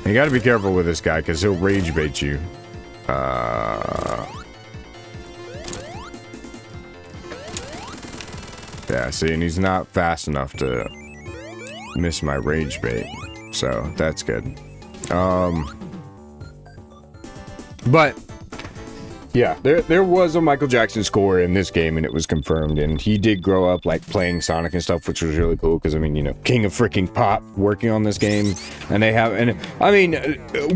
S2: You gotta be careful with this guy because he'll rage bait you. Yeah, see, and he's not fast enough to miss my rage bait, so that's good. But yeah, there was a Michael Jackson score in this game, and it was confirmed, and he did grow up like playing Sonic and stuff, which was really cool, because I mean, you know, king of freaking pop working on this game. And they have, and I mean,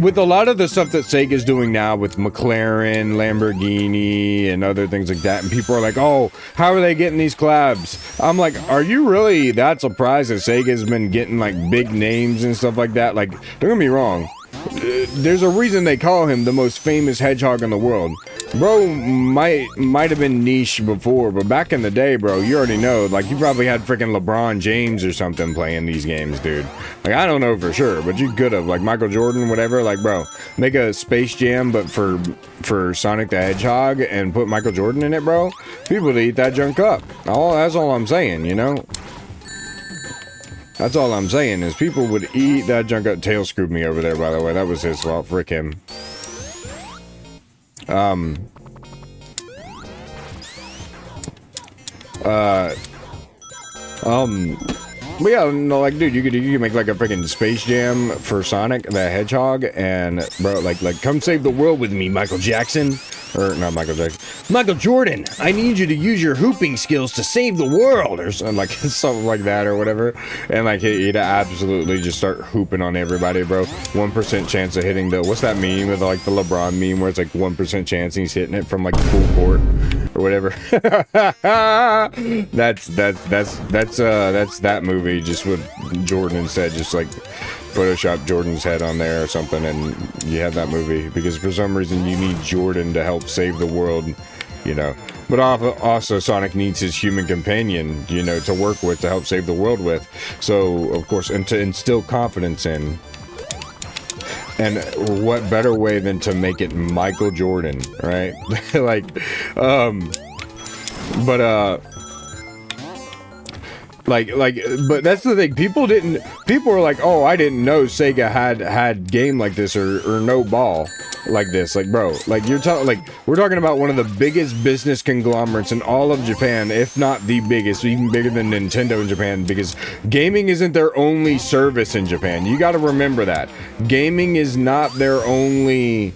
S2: with a lot of the stuff that Sega's doing now with McLaren, Lamborghini, and other things like that, and people are like, oh, how are they getting these collabs? I'm like, are you really that surprised that Sega's been getting like big names and stuff like that? Like, don't get me wrong, there's a reason they call him the most famous hedgehog in the world. Bro might have been niche before, but back in the day, bro, you already know, like, you probably had freaking LeBron James or something playing these games, dude. Like, I don't know for sure, but you could have, like, Michael Jordan, whatever. Like, bro, make a Space Jam, but for Sonic the Hedgehog, and put Michael Jordan in it, bro. People would eat that junk up. That's all I'm saying, you know? That's all I'm saying, is people would eat that junk up. Tail screwed me over there, by the way. That was his fault. Frick him. But yeah, no, like, dude, you could make like a freaking Space Jam for Sonic the Hedgehog, and bro, like, come save the world with me, Michael Jackson, or not Michael Jackson, Michael Jordan. I need you to use your hooping skills to save the world, or something like that, or whatever. And like, he'd absolutely just start hooping on everybody, bro. 1% chance of hitting the, what's that meme with like the LeBron meme where it's like 1% chance and he's hitting it from like full court or whatever. that's that movie, just with Jordan instead, just like Photoshop Jordan's head on there or something, and you have that movie, because for some reason you need Jordan to help save the world, you know. But also Sonic needs his human companion, you know, to work with, to help save the world with. So of course, and to instill confidence in. And what better way than to make it Michael Jordan, right? Like, but that's the thing. People were like, oh, I didn't know Sega had game like this, or no ball like this. Like, bro, like, we're talking about one of the biggest business conglomerates in all of Japan, if not the biggest, even bigger than Nintendo in Japan, because gaming isn't their only service in Japan. You got to remember that. Gaming is not their only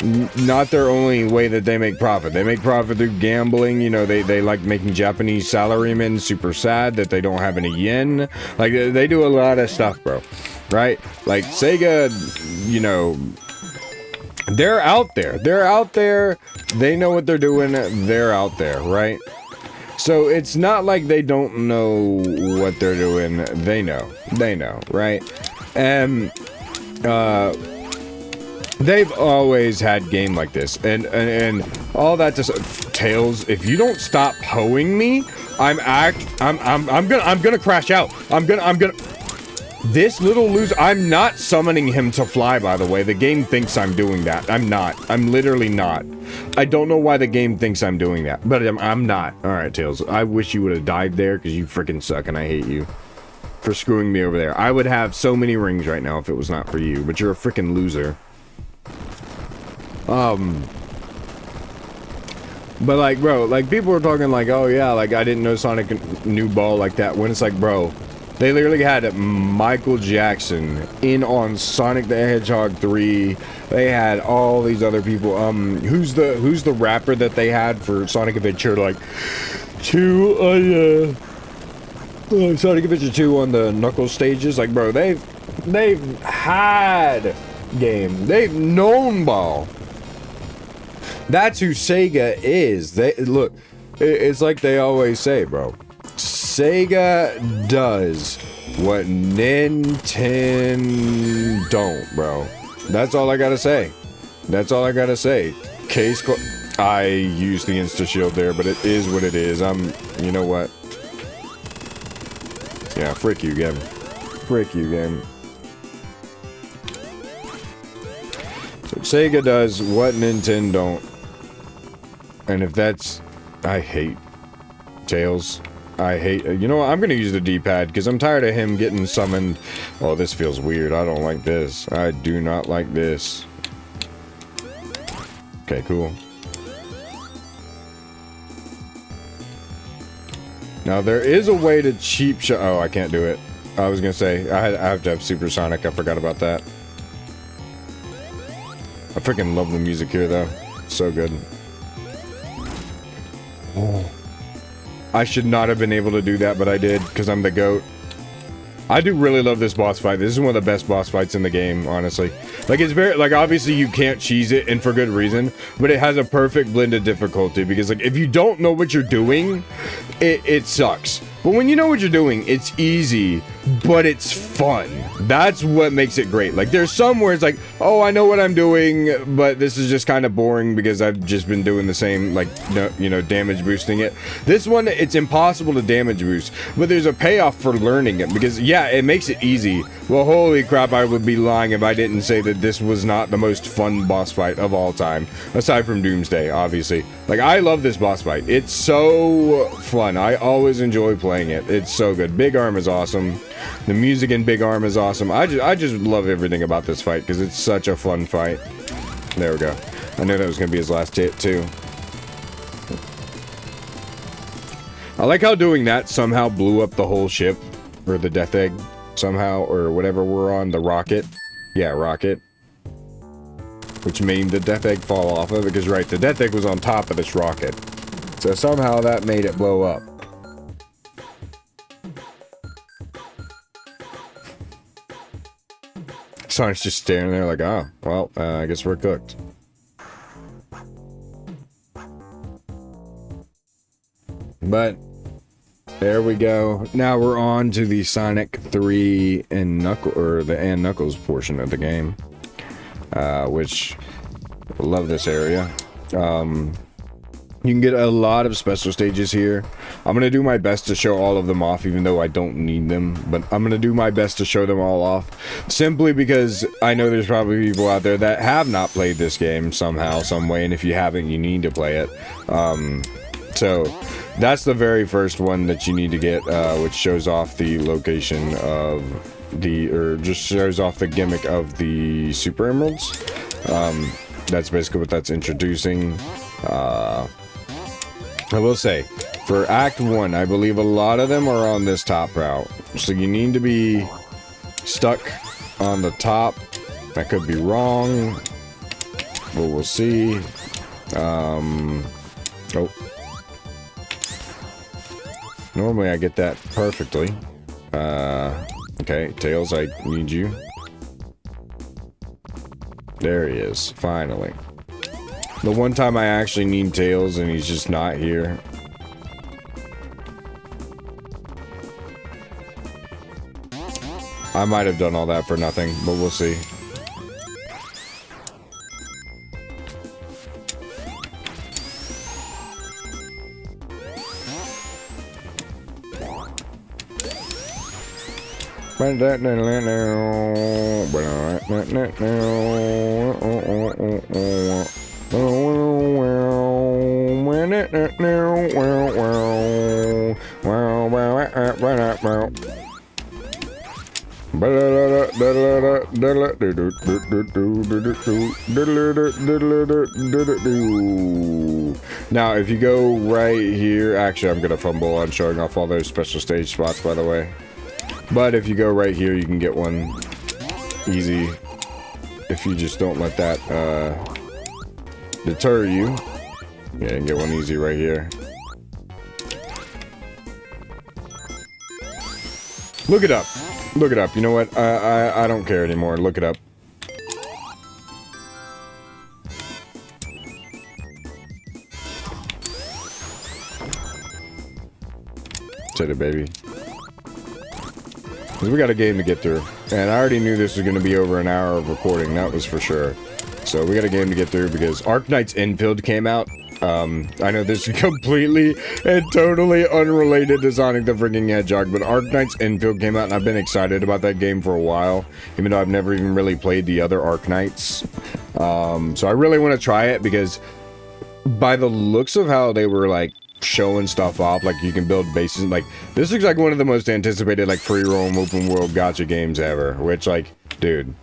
S2: way that they make profit. They make profit through gambling. You know, they like making Japanese salarymen super sad that they don't have any yen. Like, they do a lot of stuff, bro. Right? Like, Sega, you know, they're out there. They know what they're doing. They're out there, right? So it's not like they don't know what they're doing. They know, right? And they've always had game like this, and all that to Tails. If you don't stop hoeing me, I'm gonna crash out. I'm gonna. This little loser. I'm not summoning him to fly. By the way, the game thinks I'm doing that. I'm not. I'm literally not. I don't know why the game thinks I'm doing that, but I'm not. All right, Tails. I wish you would have died there because you freaking suck, and I hate you for screwing me over there. I would have so many rings right now if it was not for you, but you're a freaking loser. But like, bro, like people were talking like, oh yeah, like I didn't know Sonic knew ball like that. When it's like, bro, they literally had Michael Jackson in on Sonic the Hedgehog 3. They had all these other people. Who's the rapper that they had for Sonic Adventure like 2 Sonic Adventure 2 on the Knuckles stages? Like, bro, they've had game. They've known ball. That's who Sega is. They look. It's like they always say, bro. Sega does what Nintendo don't, bro. That's all I gotta say. That's all I gotta say. Case I used the insta shield there, but it is what it is. You know what? Yeah, frick you, game. Frick you, game. So Sega does what Nintendo don't. And if that's... I hate Tails. I hate... You know what? I'm gonna use the D-pad, because I'm tired of him getting summoned. Oh, this feels weird. I don't like this. I do not like this. Okay, cool. Now, there is a way to cheap shot... Oh, I can't do it. I was gonna say, I have to have Supersonic. I forgot about that. I freaking love the music here, though. It's so good. Oh. I should not have been able to do that, but I did, because I'm the GOAT. I do really love this boss fight. This is one of the best boss fights in the game, honestly. Like, it's very, like, obviously you can't cheese it, and for good reason, but it has a perfect blend of difficulty, because, like, if you don't know what you're doing, it sucks. But when you know what you're doing, it's easy, but it's fun. That's what makes it great. Like, there's some where it's like, oh, I know what I'm doing, but this is just kind of boring because I've just been doing the same, like, you know, damage boosting it. This one, it's impossible to damage boost, but there's a payoff for learning it because, yeah, it makes it easy. Well, holy crap, I would be lying if I didn't say that this was not the most fun boss fight of all time, aside from Doomsday, obviously. Like, I love this boss fight. It's so fun. I always enjoy playing it. It's so good. Big Arm is awesome. The music in Big Arm is awesome. I just love everything about this fight because it's such a fun fight. There we go. I knew that was going to be his last hit, too. I like how doing that somehow blew up the whole ship, or the Death Egg, somehow, or whatever we're on, the rocket. Yeah, rocket. Which made the Death Egg fall off of it, because, right, the Death Egg was on top of this rocket. So somehow that made it blow up. Sonic's just staring there like, oh, well, I guess we're cooked. But, there we go. Now we're on to the Sonic 3 and Knuckles portion of the game. Which, I love this area. You can get a lot of special stages here. I'm going to do my best to show all of them off, even though I don't need them. But I'm going to do my best to show them all off. Simply because I know there's probably people out there that have not played this game somehow, some way. And if you haven't, you need to play it. So, that's the very first one that you need to get, which shows off the location of or just shows off the gimmick of the Super Emeralds. That's basically what that's introducing. I will say, for Act 1, I believe a lot of them are on this top route. So you need to be stuck on the top. That could be wrong, but we'll see. Oh. Normally I get that perfectly. Okay, Tails, I need you. There he is, finally. The one time I actually need Tails and he's just not here. I might have done all that for nothing, but we'll see. Now, if you go right here, actually, I'm gonna fumble on showing off all those special stage spots, by the way. But if you go right here, you can get one easy. If you just don't let that deter you. Yeah, you can get one easy right here. Look it up. Look it up. You know what? I don't care anymore. Look it up. Said it, baby. Because we got a game to get through. And I already knew this was going to be over an hour of recording. That was for sure. So we got a game to get through because Arknight's Infield came out. I know this is completely and totally unrelated to Sonic the freaking Hedgehog, but Arknight's Infield came out, and I've been excited about that game for a while, even though I've never even really played the other Arknights. So I really want to try it because by the looks of how they were like showing stuff off, like you can build bases, like this looks like one of the most anticipated like free roam open world gacha games ever, which like, dude.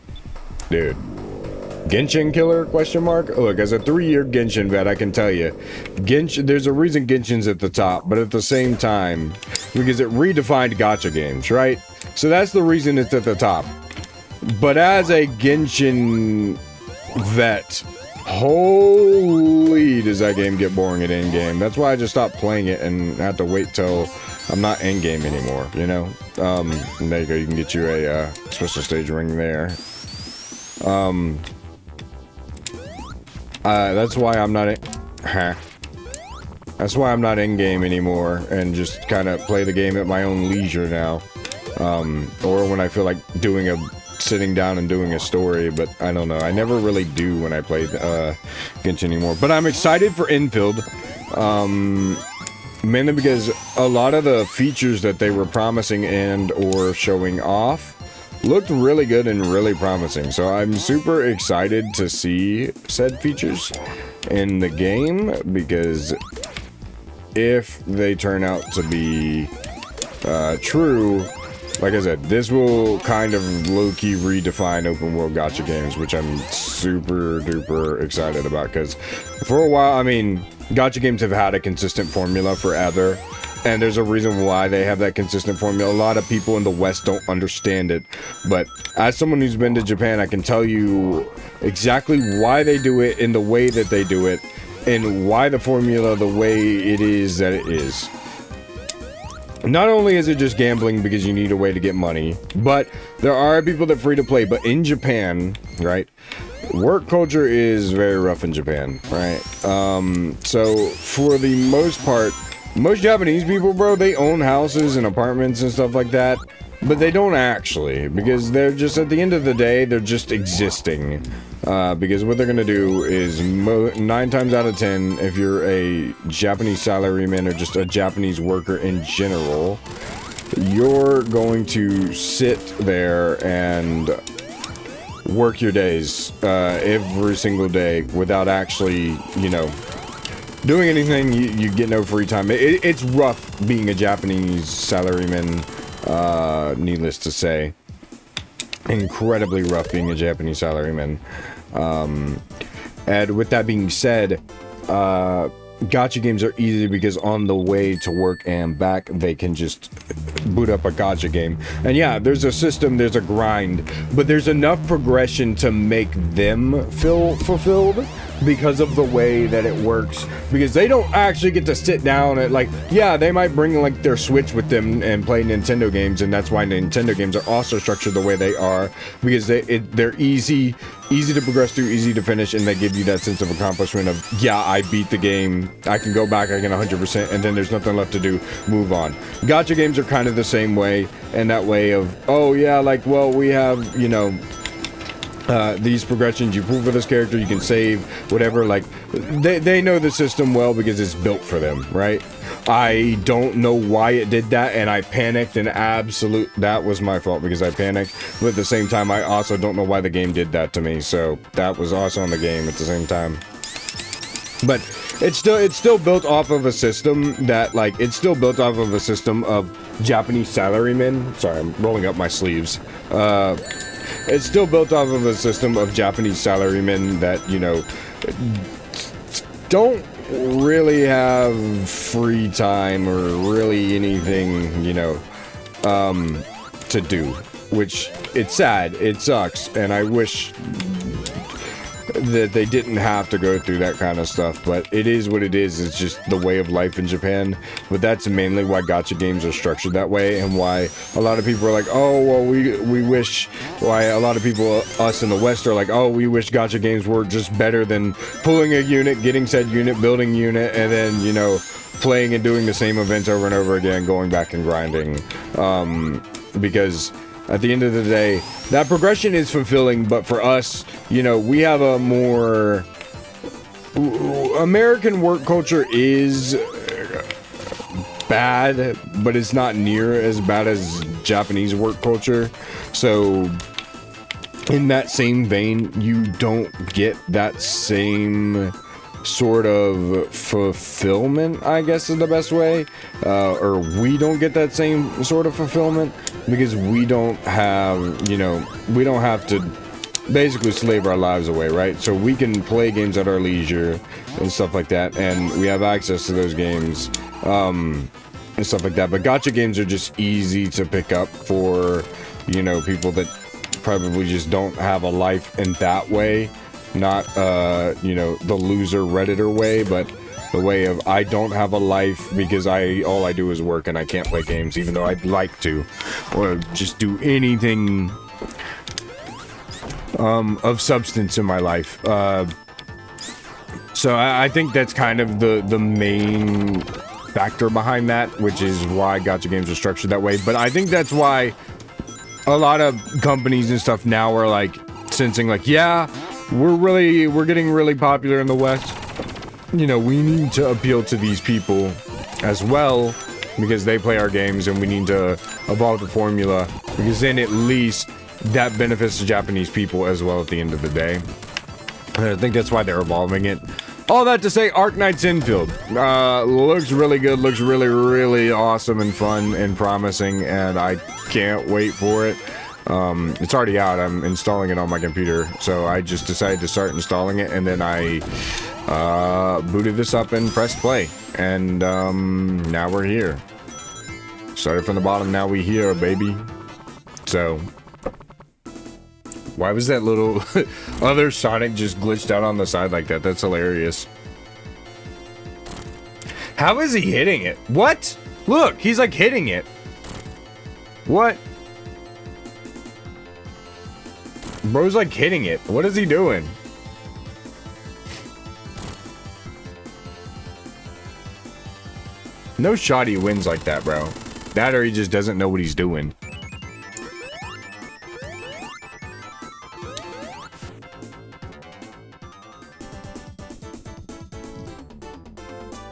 S2: Genshin killer, question mark? Look, as a 3-year Genshin vet, I can tell you, Genshin, there's a reason Genshin's at the top, but at the same time, because it redefined gacha games, right? So that's the reason it's at the top. But as a Genshin vet, holy, does that game get boring at endgame. That's why I just stopped playing it and had to wait till I'm not endgame anymore, you know? And there you go, you can get you a special stage ring there. That's why I'm not That's why I'm not in game anymore and just kind of play the game at my own leisure now. Or when I feel like sitting down and doing a story, but I don't know. I never really do when I play Genshin anymore. But I'm excited for Infield. Mainly because a lot of the features that they were promising and or showing off looked really good and really promising. So I'm super excited to see said features in the game, because if they turn out to be true, like I said, this will kind of low-key redefine open world gacha games, which I'm super duper excited about, because for a while, I mean, gacha games have had a consistent formula forever. And there's a reason why they have that consistent formula. A lot of people in the West don't understand it. But as someone who's been to Japan, I can tell you exactly why they do it in the way that they do it. And why the formula the way it is that it is. Not only is it just gambling because you need a way to get money, but there are people that free to play. But in Japan, right, work culture is very rough in Japan, right? So for the most part, most Japanese people, bro, they own houses and apartments and stuff like that, but they don't actually, because they're just, at the end of the day, they're just existing. Because what they're gonna do is 9 times out of 10, if you're a Japanese salaryman or just a Japanese worker in general, you're going to sit there and work your days every single day without actually, you know, doing anything. You get no free time. It's rough being a Japanese salaryman, needless to say. Incredibly rough being a Japanese salaryman. And with that being said, gacha games are easy because on the way to work and back, they can just boot up a gacha game. And yeah, there's a system, there's a grind, but there's enough progression to make them feel fulfilled. because of the way that it works, because they don't actually get to sit down and like, yeah, they might bring like their Switch with them and play Nintendo games, and that's why Nintendo games are also structured the way they are, because they're easy to progress through, easy to finish, and they give you that sense of accomplishment of, yeah, I beat the game, I can go back, I can 100%, and then there's nothing left to do, move on. Gacha games are kind of the same way, and that way of, oh yeah, like, well, we have, you know, these progressions, you prove for this character, you can save, whatever, like, they know the system well because it's built for them, right? I don't know why it did that, and I panicked, and that was my fault because I panicked, but at the same time, I also don't know why the game did that to me, so that was also on the game at the same time. But it's still built off of a system that, like, it's still built off of a system of Japanese salarymen. Sorry, I'm rolling up my sleeves. It's still built off of a system of Japanese salarymen that, you know, don't really have free time or really anything, you know, to do, which, it's sad, it sucks, and I wish that they didn't have to go through that kind of stuff, but it is what it is. It's just the way of life in Japan. But that's mainly why gacha games are structured that way, and why a lot of people are like, oh, well, we wish, why a lot of people, us in the West, are like, oh, we wish gacha games were just better than pulling a unit, getting said unit, building unit, and then, you know, playing and doing the same events over and over again, going back and grinding. Because at the end of the day, that progression is fulfilling, but for us, you know, we have a more... American work culture is bad, but it's not near as bad as Japanese work culture. So, in that same vein, you don't get that same sort of fulfillment, I guess is the best way, or we don't get that same sort of fulfillment because we don't have, you know, we don't have to basically slave our lives away, right? So we can play games at our leisure and stuff like that, and we have access to those games and stuff like that. But gacha games are just easy to pick up for, you know, people that probably just don't have a life in that way. Not, you know, the loser Redditor way, but the way of, I don't have a life because all I do is work and I can't play games, even though I'd like to, or just do anything of substance in my life. So I think that's kind of the main factor behind that, which is why gacha games are structured that way. But I think that's why a lot of companies and stuff now are like sensing like, yeah, we're getting really popular in the West. You know, we need to appeal to these people as well because they play our games, and we need to evolve the formula because then at least that benefits the Japanese people as well at the end of the day. And I think that's why they're evolving it. All that to say, Arknight's Infield looks really good, looks really, really awesome and fun and promising, and I can't wait for it. It's already out. I'm installing it on my computer, so I just decided to start installing it, and then I booted this up and pressed play, and now we're here. Started from the bottom, now we here, baby. So, why was that little other Sonic just glitched out on the side like that? That's hilarious. How is he hitting it? What? Look, he's like hitting it. What? Bro's like hitting it. What is he doing? No shot he wins like that, bro. That or he just doesn't know what he's doing.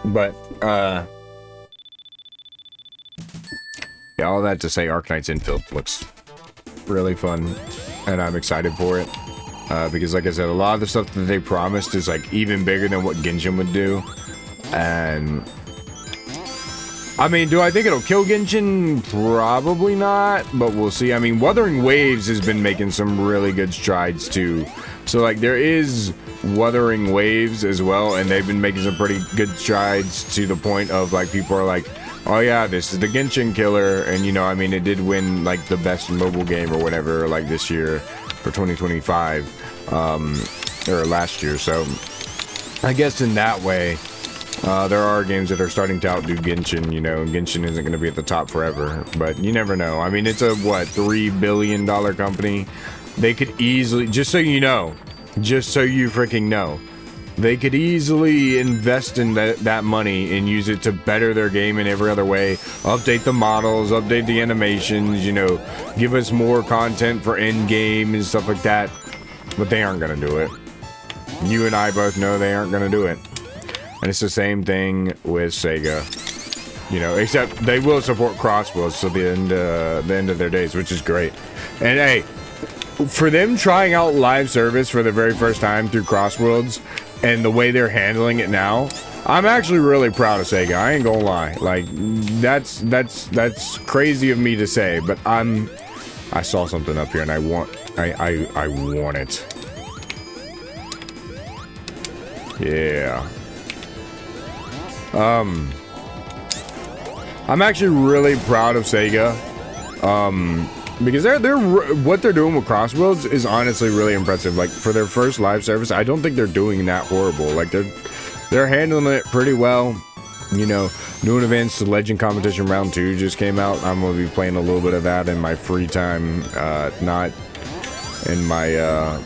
S2: But, yeah, all that to say, Arknight's Infield looks really fun, and I'm excited for it. Because, like I said, a lot of the stuff that they promised is, like, even bigger than what Genshin would do. And, I mean, do I think it'll kill Genshin? Probably not, but we'll see. I mean, Wuthering Waves has been making some really good strides, too. So, like, there is Wuthering Waves as well, and they've been making some pretty good strides to the point of, like, people are like, oh yeah, this is the Genshin killer, and, you know, I mean, it did win, like, the best mobile game or whatever, like, this year for 2025, or last year, so I guess in that way, there are games that are starting to outdo Genshin, you know, and Genshin isn't going to be at the top forever, but you never know. I mean, it's a, what, $3 billion company? They could easily, just so you know, just so you freaking know, they could easily invest in that money and use it to better their game in every other way. Update the models, update the animations, you know, give us more content for end-game and stuff like that. But they aren't going to do it. You and I both know they aren't going to do it. And it's the same thing with Sega. You know, except they will support cross-builds till the end of their days, which is great. And hey, for them trying out live service for the very first time through Crossworlds and the way they're handling it now, I'm actually really proud of Sega. I ain't gonna lie. Like, that's crazy of me to say, but I saw something up here and I want it. Yeah. I'm actually really proud of Sega. Because they're what they're doing with Crossworlds is honestly really impressive. Like, for their first live service, I don't think they're doing that horrible. Like, they're handling it pretty well. You know, new events, the Legend Competition Round 2 just came out. I'm gonna be playing a little bit of that in my free time, not in my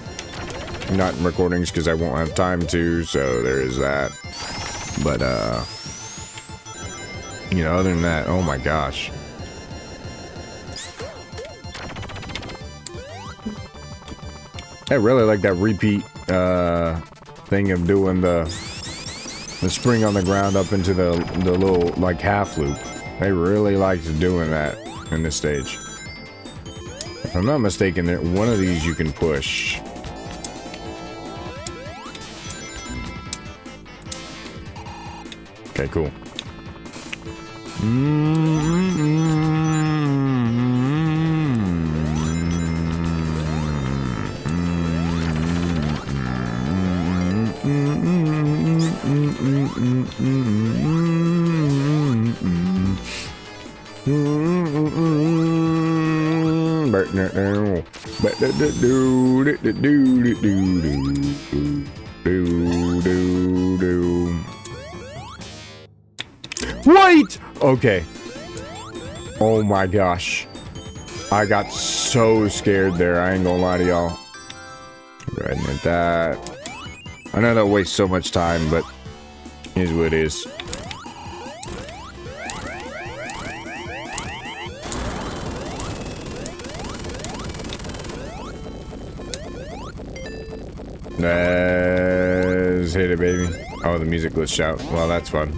S2: not in recordings because I won't have time to. So there is that. But you know, other than that, oh my gosh. I really like that repeat thing of doing the spring on the ground up into the little like half loop. I really liked doing that in this stage. If I'm not mistaken, there one of these you can push. Okay, cool. Wait! Okay. Oh my gosh. I got so scared there. I ain't gonna lie to y'all. Go ahead and hit that. I know that wastes so much time, but here's what it is. Let's hit it, baby. Oh, the music glitched out. Well, that's fun.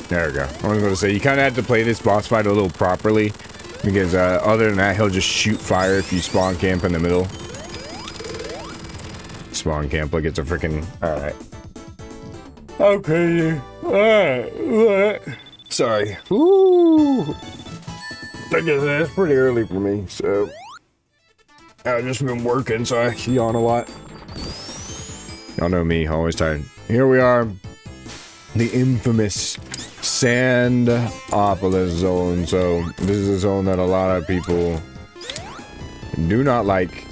S2: There we go. I was going to say, you kind of have to play this boss fight a little properly. Because other than that, he'll just shoot fire if you spawn camp in the middle. Spawn camp like it's a freaking... Alright. Okay. Alright. Sorry. Ooh. I guess that's pretty early for me, so... I've just been working, so I yawn a lot. Y'all know me, always tired. Here we are. The infamous Sandopolis zone. So this is a zone that a lot of people do not like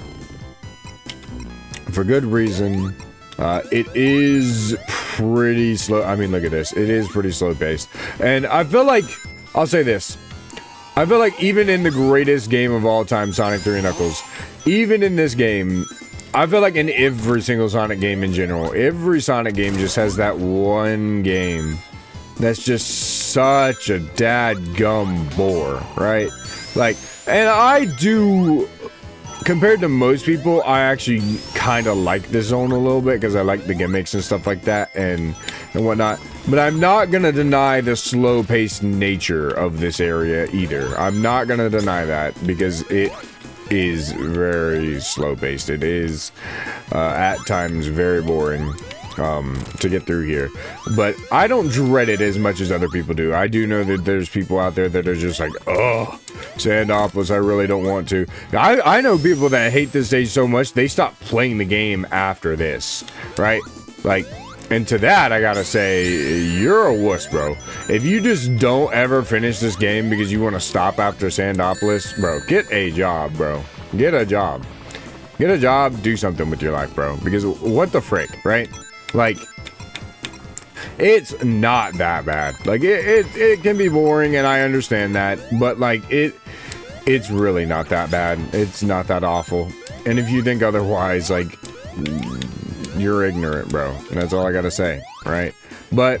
S2: for good reason. It is pretty slow. I mean, look at this. It is pretty slow paced. And I feel like, I'll say this. I feel like even in the greatest game of all time, Sonic 3 Knuckles, even in this game, I feel like in every single Sonic game in general, every Sonic game just has that one game that's just such a dadgum bore, right? Like, and I do, compared to most people, I actually kind of like this zone a little bit because I like the gimmicks and stuff like that and whatnot. But I'm not gonna deny the slow-paced nature of this area either. I'm not gonna deny that because it is very slow-paced. It is at times very boring to get through here. But I don't dread it as much as other people do. I do know that there's people out there that are just like, oh, Sandopolis, I really don't want to. I know people that hate this stage so much, they stop playing the game after this, right? Like, and to that, I gotta say, you're a wuss, bro. If you just don't ever finish this game because you want to stop after Sandopolis, bro, get a job, bro. Get a job. Get a job, do something with your life, bro. Because what the frick, right? Like, it's not that bad. Like, it can be boring, and I understand that. But, like, it's really not that bad. It's not that awful. And if you think otherwise, like, you're ignorant, bro. And that's all I gotta say, right? But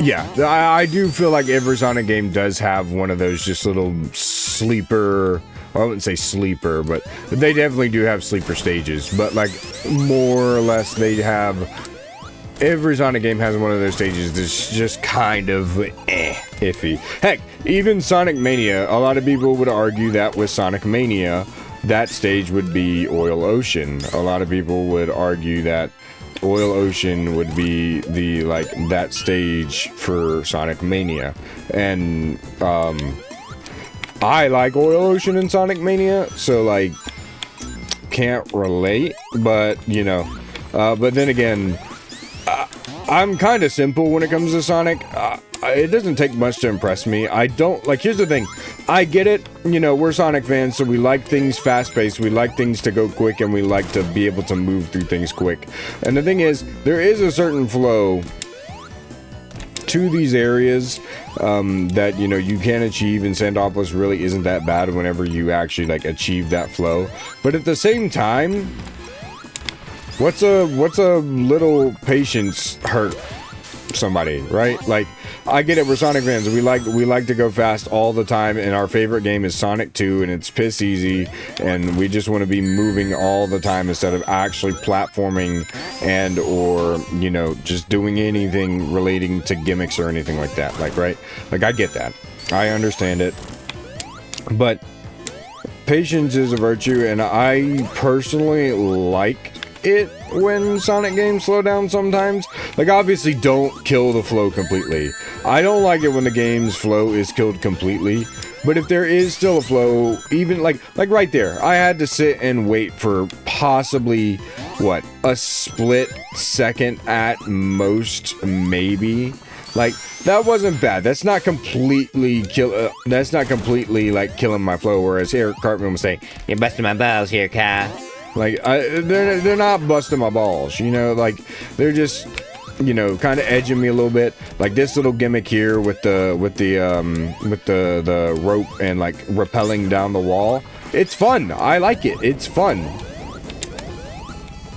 S2: yeah, I do feel like every Sonic game does have one of those just little sleeper, well, I wouldn't say sleeper, but they definitely do have sleeper stages. But like, more or less, they have, every Sonic game has one of those stages that's just kind of iffy. Heck, even Sonic Mania, a lot of people would argue that with Sonic Mania, that stage would be Oil Ocean. A lot of people would argue that Oil Ocean would be the, like, that stage for Sonic Mania. And, I like Oil Ocean and Sonic Mania, so, like, can't relate, but, you know. But then again, I'm kind of simple when it comes to Sonic. It doesn't take much to impress me. I don't, like, here's the thing. I get it, you know, we're Sonic fans, so we like things fast-paced, we like things to go quick, and we like to be able to move through things quick. And the thing is, there is a certain flow to these areas that, you know, you can achieve, and Sandopolis really isn't that bad whenever you actually, like, achieve that flow. But at the same time, what's a little patience hurt somebody, right? Like, I get it, we're Sonic fans, we like to go fast all the time, and our favorite game is Sonic 2, and it's piss easy, and we just want to be moving all the time instead of actually platforming and, or, you know, just doing anything relating to gimmicks or anything like that, like, right? Like, I get that. I understand it. But patience is a virtue, and I personally like it when Sonic games slow down sometimes. Like, obviously, don't kill the flow completely. I don't like it when the game's flow is killed completely, but if there is still a flow, even like right there, I had to sit and wait for possibly, what, a split second at most, maybe. Like, that wasn't bad. That's not completely that's not completely, like, killing my flow, whereas here, Cartman was saying, "You're busting my balls here, Kai." Like, they're not busting my balls, you know, like, they're just, you know, kind of edging me a little bit. Like this little gimmick here with the rope and, like, rappelling down the wall. It's fun. I like it. It's fun.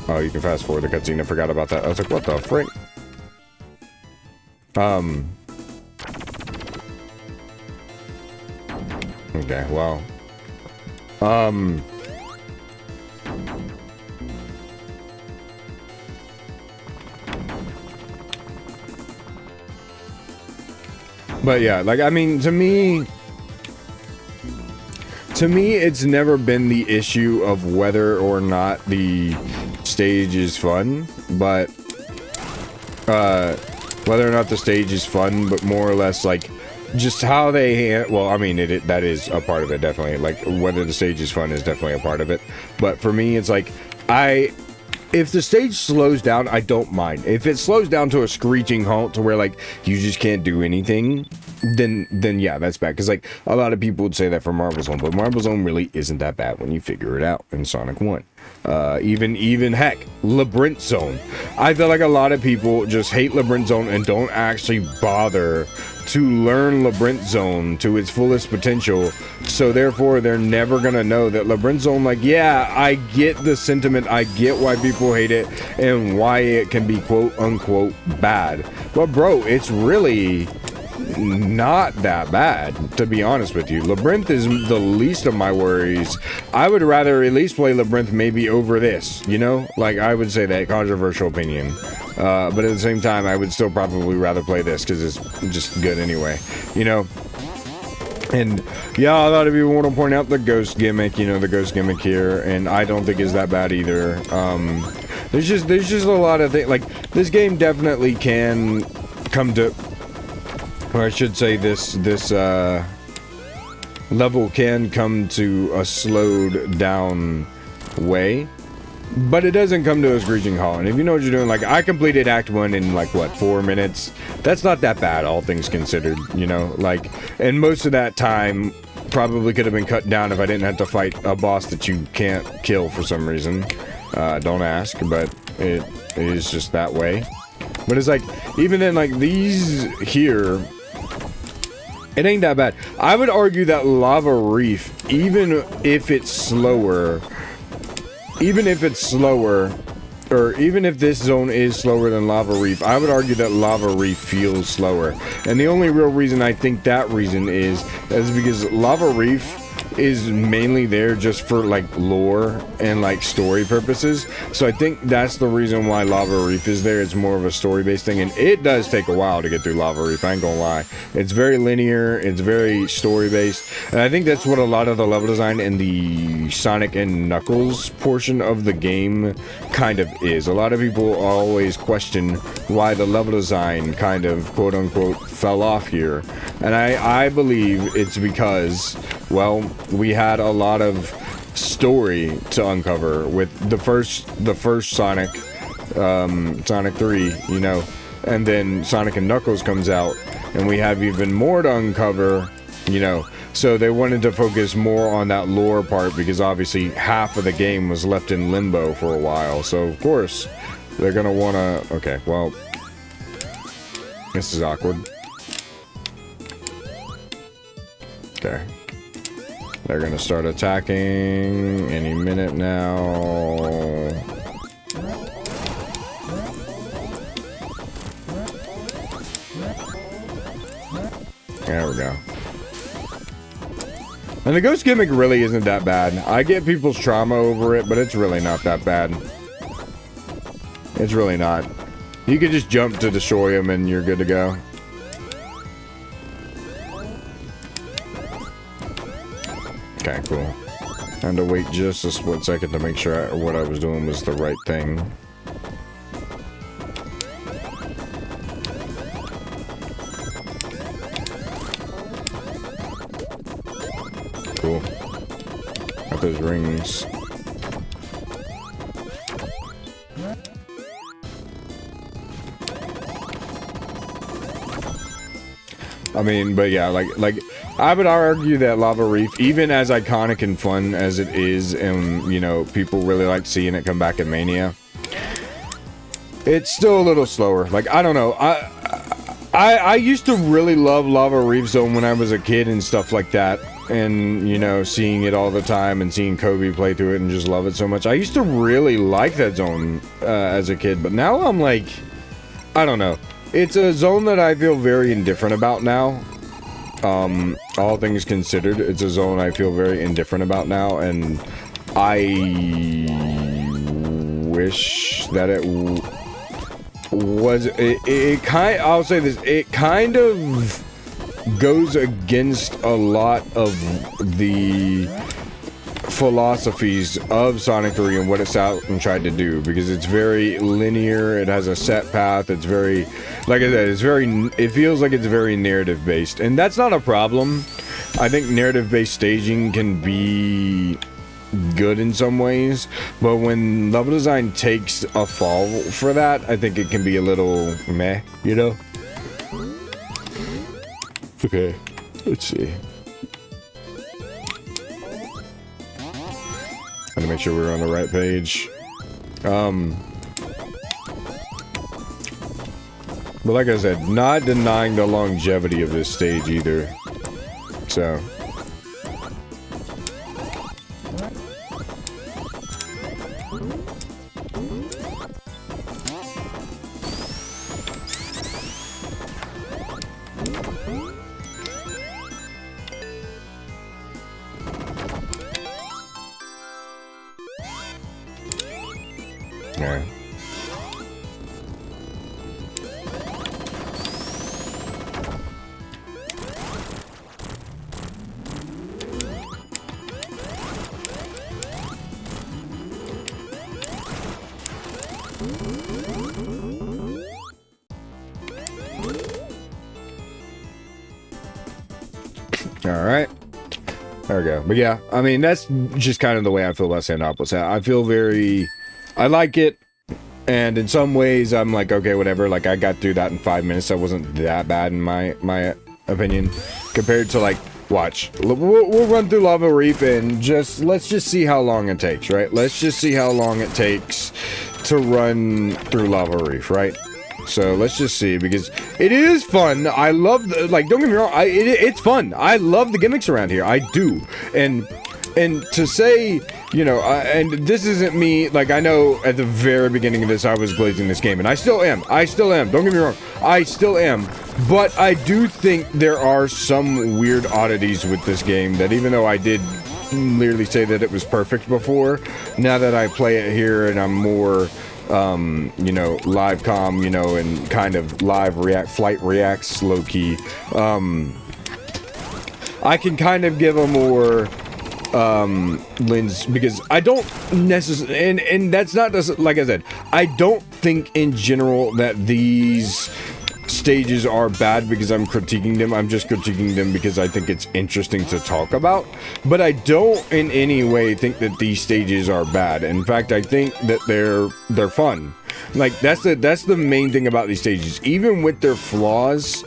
S2: Oh, you can fast forward the cutscene. I forgot about that. I was like, what the frick? Okay, well. But yeah, like, I mean, to me, it's never been the issue of whether or not the stage is fun, but, whether or not the stage is fun, but more or less, like, just how they, well, I mean, that is a part of it, definitely. Like, whether the stage is fun is definitely a part of it. But for me, it's like, if the stage slows down, I don't mind. If it slows down to a screeching halt to where, like, you just can't do anything, then yeah, that's bad. Because, like, a lot of people would say that for Marble Zone, but Marble Zone really isn't that bad when you figure it out in Sonic 1. Even heck, Labyrinth Zone. I feel like a lot of people just hate Labyrinth Zone and don't actually bother to learn Labyrinth Zone to its fullest potential, so therefore they're never gonna know that Labyrinth Zone, like, yeah, I get the sentiment, I get why people hate it and why it can be quote unquote bad, but bro, it's really not that bad, to be honest with you. Labyrinth is the least of my worries. I would rather at least play Labyrinth maybe over this, you know? Like, I would say that, controversial opinion. But at the same time, I would still probably rather play this because it's just good anyway, you know? And yeah, a lot of people want to point out the ghost gimmick, you know, the ghost gimmick here, and I don't think is that bad either. There's just a lot of things, like, this game definitely can come to, or I should say this level can come to a slowed down way, but it doesn't come to a screeching halt. And if you know what you're doing, like, I completed Act 1 in, like, what, 4 minutes? That's not that bad, all things considered, you know? Like, and most of that time probably could have been cut down if I didn't have to fight a boss that you can't kill for some reason. Don't ask, but it is just that way. But it's like, even then, like, these here, it ain't that bad. I would argue that Lava Reef, even if it's slower, or even if this zone is slower than Lava Reef, I would argue that Lava Reef feels slower. And the only real reason I think that reason is because Lava Reef is mainly there just for, like, lore and, like, story purposes. So I think that's the reason why Lava Reef is there. It's more of a story-based thing, and it does take a while to get through Lava Reef, I ain't gonna lie. It's very linear, it's very story-based, and I think that's what a lot of the level design in the Sonic and Knuckles portion of the game kind of is. A lot of people always question why the level design kind of, quote-unquote, fell off here, and I believe it's because, well, we had a lot of story to uncover with the first Sonic, Sonic 3, you know, and then Sonic and Knuckles comes out, and we have even more to uncover, you know. So they wanted to focus more on that lore part because obviously half of the game was left in limbo for a while. So of course they're gonna wanna. Okay, well, this is awkward. Okay. They're gonna start attacking any minute now. There we go. And the ghost gimmick really isn't that bad. I get people's trauma over it, but it's really not that bad. It's really not. You can just jump to destroy them and you're good to go. Okay, cool. Had to wait just a split second to make sure what I was doing was the right thing. Cool. Got those rings. I mean, but yeah, like I would argue that Lava Reef, even as iconic and fun as it is, and, you know, people really like seeing it come back in Mania, it's still a little slower. Like, I don't know. I used to really love Lava Reef Zone when I was a kid and stuff like that. And, you know, seeing it all the time and seeing Kobe play through it and just love it so much. I used to really like that zone as a kid, but now I'm like, I don't know. It's a zone that I feel very indifferent about now. All things considered, it's a zone I feel very indifferent about now, and I wish that it was. I'll say this. It kind of goes against a lot of the philosophies of Sonic 3 and what it's out and tried to do, because it's very linear, it has a set path, it's very, like I said, it feels like it's very narrative based, and that's not a problem. I think narrative based staging can be good in some ways, but when level design takes a fall for that, I think it can be a little meh, you know? Okay, let's see. Had to make sure we were on the right page. But like I said, not denying the longevity of this stage either. So. Yeah. All right. There we go. But yeah, I mean, that's just kind of the way I feel about Sandopolis. I feel I like it. And in some ways, I'm like, okay, whatever. Like, I got through that in 5 minutes. That wasn't that bad in my opinion. Compared to, like, watch. We'll run through Lava Reef and let's just see how long it takes, right? Let's just see how long it takes to run through Lava Reef, right? So let's just see, because it is fun. I love, like, don't get me wrong, it's fun. I love the gimmicks around here. I do. And to say, you know, and this isn't me, like, I know at the very beginning of this, I was glazing this game, and I still am. Don't get me wrong. I still am. But I do think there are some weird oddities with this game that, even though I did literally say that it was perfect before, now that I play it here and I'm more, you know, live comm, you know, and kind of live flight reacts low-key, I can kind of give a more lens, because I don't necessarily, and that's not just, like I said, I don't think in general that these stages are bad because I'm critiquing them. I'm just critiquing them because I think it's interesting to talk about. But I don't in any way think that these stages are bad. In fact, I think that they're fun. Like, that's the main thing about these stages. Even with their flaws,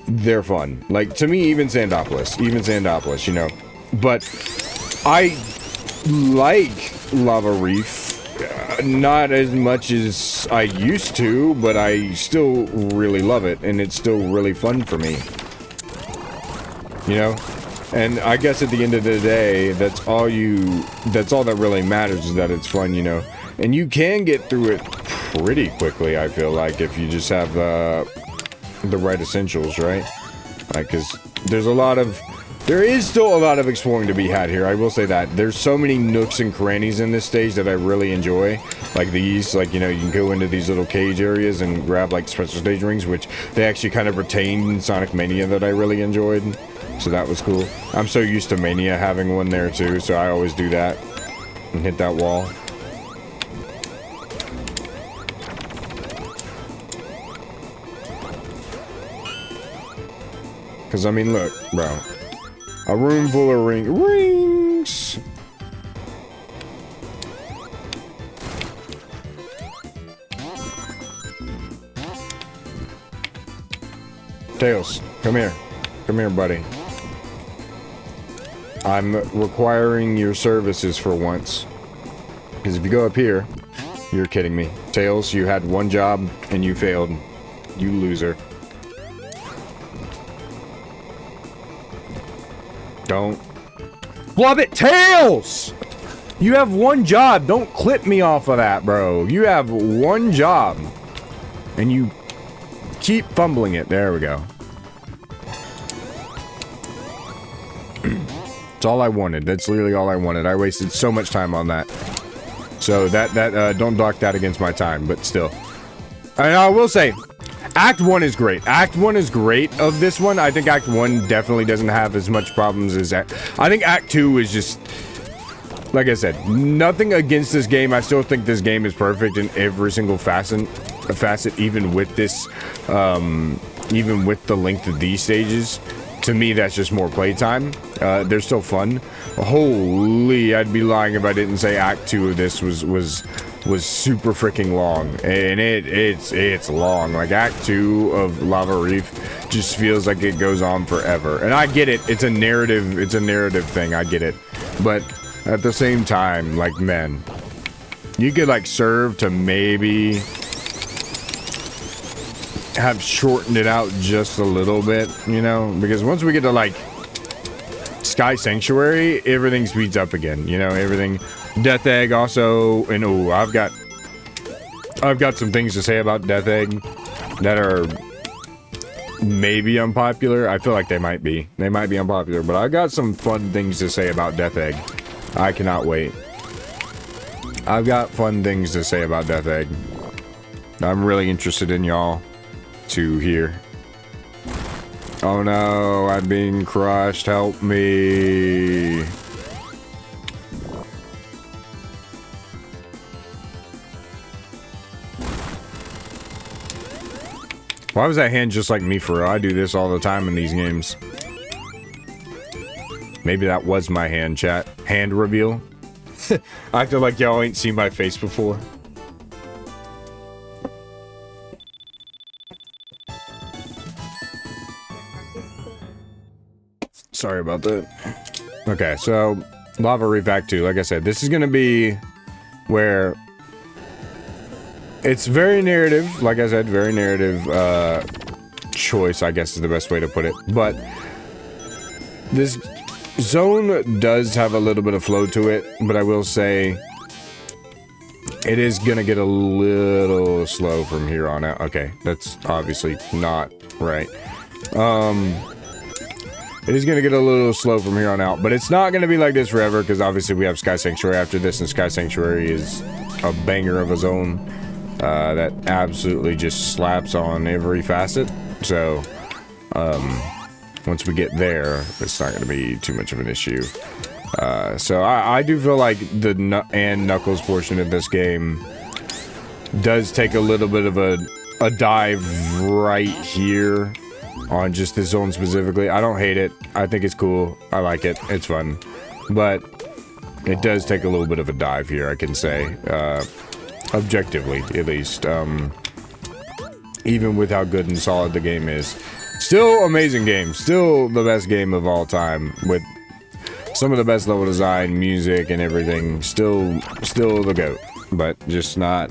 S2: they're fun. Like, to me, even Sandopolis, you know. But I like Lava Reef, not as much as I used to, but I still really love it, and it's still really fun for me. You know? And I guess at the end of the day, that's all that really matters, is that it's fun, you know? And you can get through it pretty quickly, I feel like, if you just have the right essentials, right? Like, because there is still a lot of exploring to be had here, I will say that. There's so many nooks and crannies in this stage that I really enjoy. Like these, like, you know, you can go into these little cage areas and grab, like, special stage rings, which they actually kind of retained in Sonic Mania that I really enjoyed. So that was cool. I'm so used to Mania having one there, too, so I always do that and hit that wall. Because, I mean, look, bro. A room full of rings. Tails, come here. Come here, buddy. I'm requiring your services for once. Because if you go up here, you're kidding me. Tails, you had one job and you failed. You loser. Don't flub it, Tails! You have one job. Don't clip me off of that, bro. You have one job. And you keep fumbling it. There we go. That's all I wanted. That's literally all I wanted. I wasted so much time on that. So don't dock that against my time, but still. And I will say, Act 1 is great. Act 1 is great of this one. I think Act 1 definitely doesn't have as much problems as Act... I think Act 2 is just... Like I said, nothing against this game. I still think this game is perfect in every single facet, even with this... even with the length of these stages. To me, that's just more playtime. They're still fun. Holy, I'd be lying if I didn't say Act 2 of this was super freaking long, and it's long. Like, Act 2 of Lava Reef just feels like it goes on forever. And I get it, it's a narrative thing, I get it. But at the same time, like, man, you could, like, serve to maybe have shortened it out just a little bit, you know? Because once we get to, like, Sky Sanctuary, everything speeds up again, you know? Everything... Death Egg also, and oh, I've got some things to say about Death Egg that are maybe unpopular. I feel like they might be unpopular, but I got some fun things to say about Death Egg. I cannot wait. I've got fun things to say about Death Egg. I'm really interested in y'all to hear. Oh no, I'm being crushed. Help me. Why was that hand just like me for real? I do this all the time in these games. Maybe that was my hand, chat. Hand reveal. I feel like y'all ain't seen my face before. Sorry about that. Okay, so Lava Reef Act 2. Like I said, this is gonna be where it's very narrative. Like I said, very narrative choice, I guess is the best way to put it. But this zone does have a little bit of flow to it, but I will say it is gonna get a little slow from here on out. Okay, that's obviously not right. It is gonna get a little slow from here on out, but it's not gonna be like this forever, because obviously we have Sky Sanctuary after this, and Sky Sanctuary is a banger of a zone that absolutely just slaps on every facet. So once we get there, it's not gonna be too much of an issue. So I do feel like the Knuckles portion of this game does take a little bit of a dive right here on just this zone specifically. I don't hate it. I think it's cool. I like it. It's fun. But it does take a little bit of a dive here, I can say. Objectively, at least. Even with how good and solid the game is. Still amazing game. Still the best game of all time. With some of the best level design, music, and everything. Still the GOAT. But just not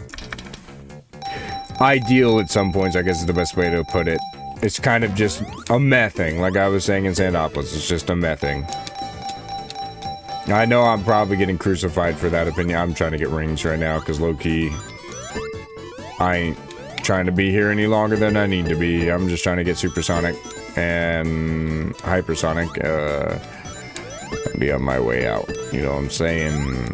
S2: ideal at some points, I guess is the best way to put it. It's kind of just a meh thing, like I was saying in Sandopolis. It's just a meh thing. I know I'm probably getting crucified for that opinion. I'm trying to get rings right now, because low-key, I ain't trying to be here any longer than I need to be. I'm just trying to get supersonic and hypersonic. Be on my way out. You know what I'm saying?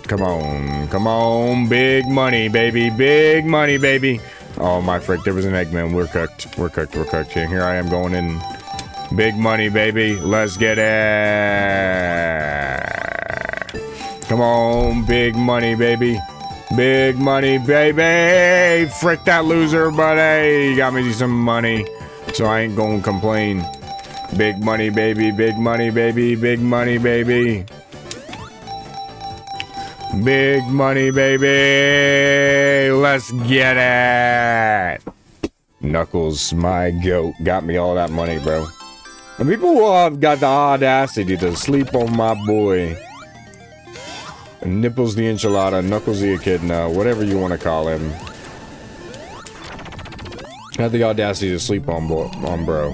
S2: Come on. Come on. Big money, baby. Big money, baby. Oh my frick, there was an Eggman. We're cooked. We're cooked. We're cooked. And here I am going in. Big money, baby. Let's get it. Come on, big money, baby. Big money, baby. Frick that loser, buddy. You got me some money, so I ain't gonna complain. Big money, baby. Big money, baby. Big money, baby. Big money, baby. Let's get it. Knuckles, my goat, got me all that money, bro. And people have got the audacity to sleep on my boy. Nipples the enchilada, Knuckles the echidna, whatever you want to call him. Had the audacity to sleep on bro.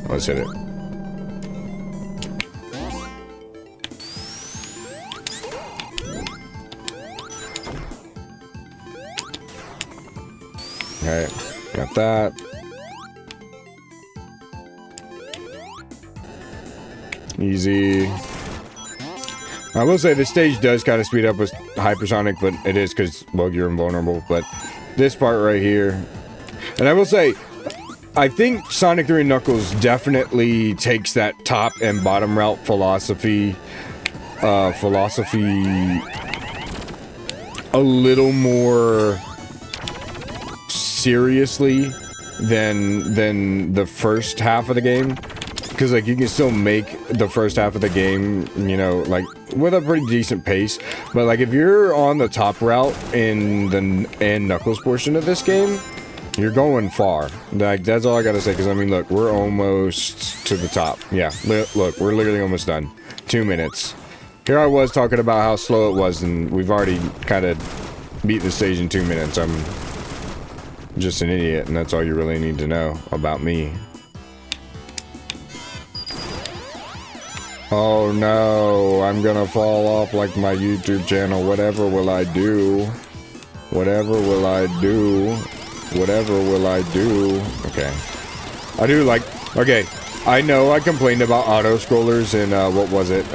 S2: Let's hit it. Alright, got that. Easy. I will say this stage does kind of speed up with hypersonic, but it is because, well, you're invulnerable. But this part right here, and I will say, I think Sonic 3 and Knuckles definitely takes that top and bottom route philosophy a little more seriously than the first half of the game. Because, like, you can still make the first half of the game, you know, like, with a pretty decent pace. But, like, if you're on the top route in the Knuckles portion of this game, you're going far. Like, that's all I gotta say. Because, I mean, look, we're almost to the top. Yeah, look, we're literally almost done. 2 minutes. Here I was talking about how slow it was, and we've already kind of beat the stage in 2 minutes. I'm just an idiot, and that's all you really need to know about me. Oh no, I'm gonna fall off like my YouTube channel. Whatever will I do? Whatever will I do? Whatever will I do? Okay. I do like... Okay, I know I complained about auto-scrollers in, what was it?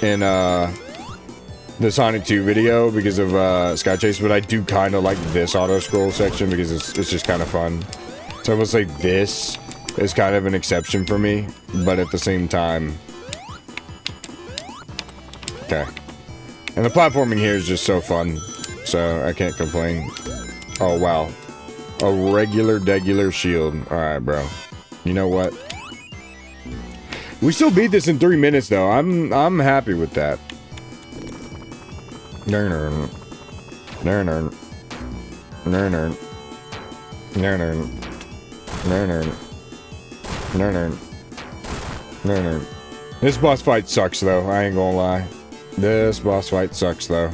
S2: In the Sonic 2 video because of Sky Chase, but I do kind of like this auto scroll section because it's just kind of fun. So I will say this is kind of an exception for me, but at the same time, okay. And the platforming here is just so fun, so I can't complain. Oh wow, a regular shield. All right, bro. You know what? We still beat this in 3 minutes though. I'm happy with that. This boss fight sucks though, I ain't gonna lie. This boss fight sucks though.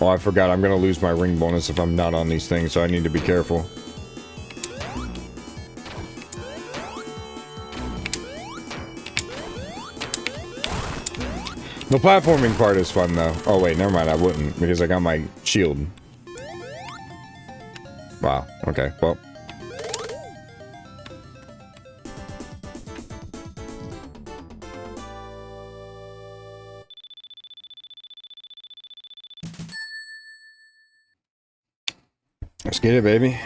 S2: Oh, I forgot. I'm gonna lose my ring bonus if I'm not on these things, so I need to be careful. The platforming part is fun, though. Oh, wait, never mind. I wouldn't, because I got my shield. Wow. Okay, well. Let's get it, baby.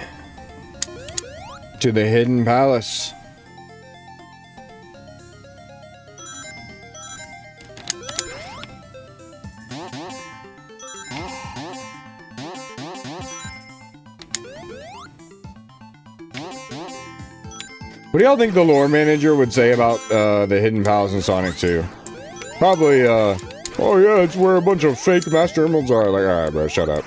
S2: To the hidden palace. What do y'all think the lore manager would say about the hidden palace in Sonic 2? Probably, oh yeah, it's where a bunch of fake Master Emeralds are. Like, alright, bro, shut up.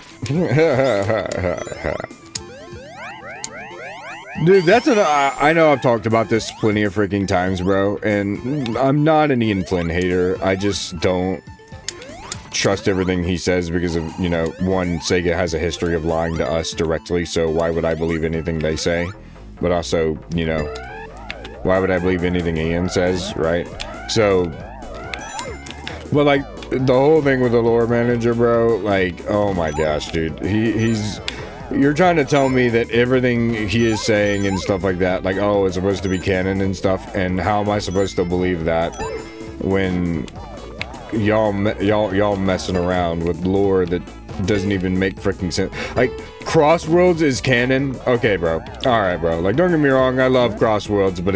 S2: Dude, that's an... I know I've talked about this plenty of freaking times, bro, and I'm not an Ian Flynn hater. I just don't trust everything he says because of, you know, one, Sega has a history of lying to us directly, so why would I believe anything they say? But also, you know, why would I believe anything Ian says, right? So, but like, the whole thing with the lore manager, bro, like, oh my gosh, dude, he's... You're trying to tell me that everything he is saying and stuff like that, like, oh, it's supposed to be canon and stuff, and how am I supposed to believe that when y'all messing around with lore that doesn't even make freaking sense? Like, Crossworlds is canon? Okay, bro. Alright, bro. Like, don't get me wrong, I love Crossworlds, but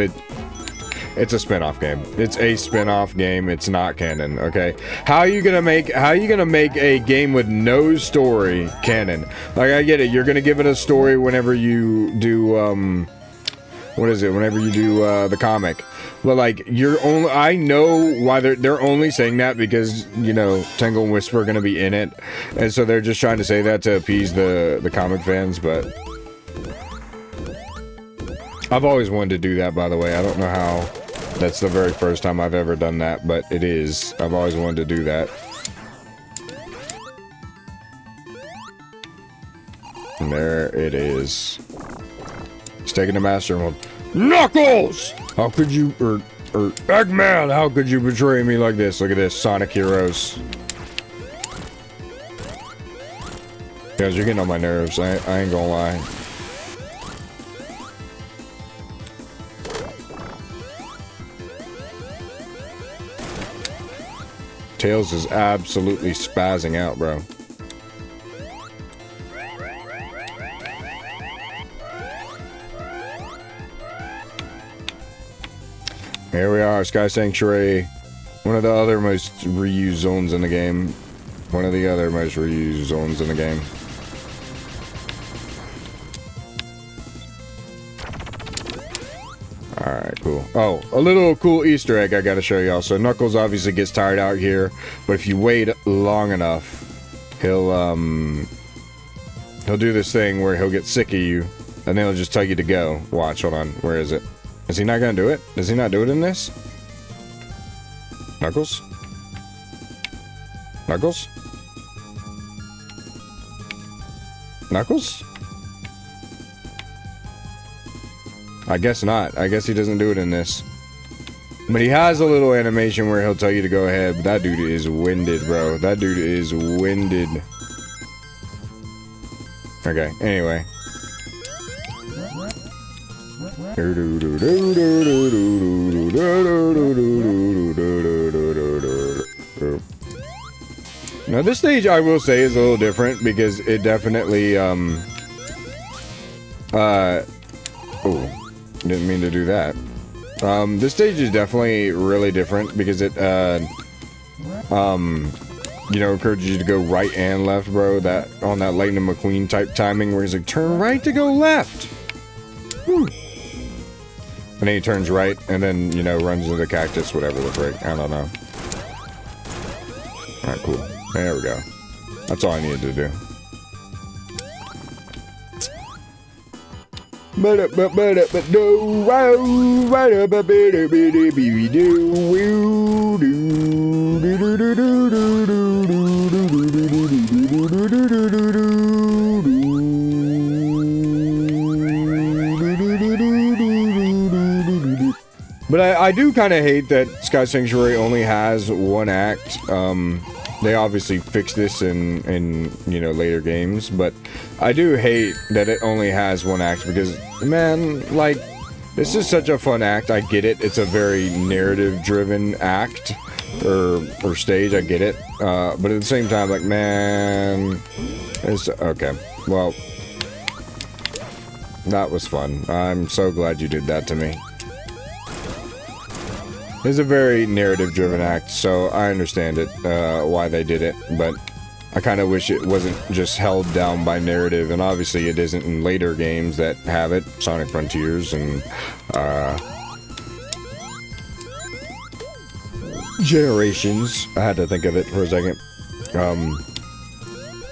S2: it's a spin-off game. It's a spin-off game. It's not canon, okay? How are you gonna make a game with no story canon? Like, I get it. You're gonna give it a story whenever you do, what is it? Whenever you do, the comic. But, like, I know why they're only saying that because, you know, Tangle and Whisper are gonna be in it. And so they're just trying to say that to appease the comic fans, but... I've always wanted to do that, by the way. I don't know how... That's the very first time I've ever done that, but it is. I've always wanted to do that. And there it is. He's taking the Master Emerald. Knuckles! How could you... or Eggman, how could you betray me like this? Look at this, Sonic Heroes. Guys, you're getting on my nerves. I ain't gonna lie. Tails is absolutely spazzing out, bro. Here we are, Sky Sanctuary. One of the other most reused zones in the game. One of the other most reused zones in the game. Alright, cool. Oh, a little cool Easter egg I gotta show y'all. So Knuckles obviously gets tired out here, but if you wait long enough, he'll do this thing where he'll get sick of you, and then he'll just tell you to go. Watch, hold on. Where is it? Is he not gonna do it? Does he not do it in this? Knuckles? Knuckles? Knuckles? I guess not. I guess he doesn't do it in this. But he has a little animation where he'll tell you to go ahead. But that dude is winded, bro. That dude is winded. Okay, anyway. Now this stage, I will say, is a little different because it definitely, oh, didn't mean to do that. This stage is definitely really different because it, you know, encourages you to go right and left, bro. That, on that Lightning McQueen type timing where he's like, turn right to go left. Whew. And then he turns right and then, you know, runs into the cactus, whatever the frick. I don't know. Alright, cool. There we go. That's all I needed to do. But I do kind of hate that Sky Sanctuary only has one act. They obviously fixed this in you know, later games, but I do hate that it only has one act because, man, like, this is such a fun act. I get it. It's a very narrative-driven act or stage. I get it. But at the same time, like, man, it's okay. Well, that was fun. I'm so glad you did that to me. It's a very narrative-driven act, so I understand it, why they did it, but I kind of wish it wasn't just held down by narrative, and obviously it isn't in later games that have it, Sonic Frontiers and, Generations. I had to think of it for a second.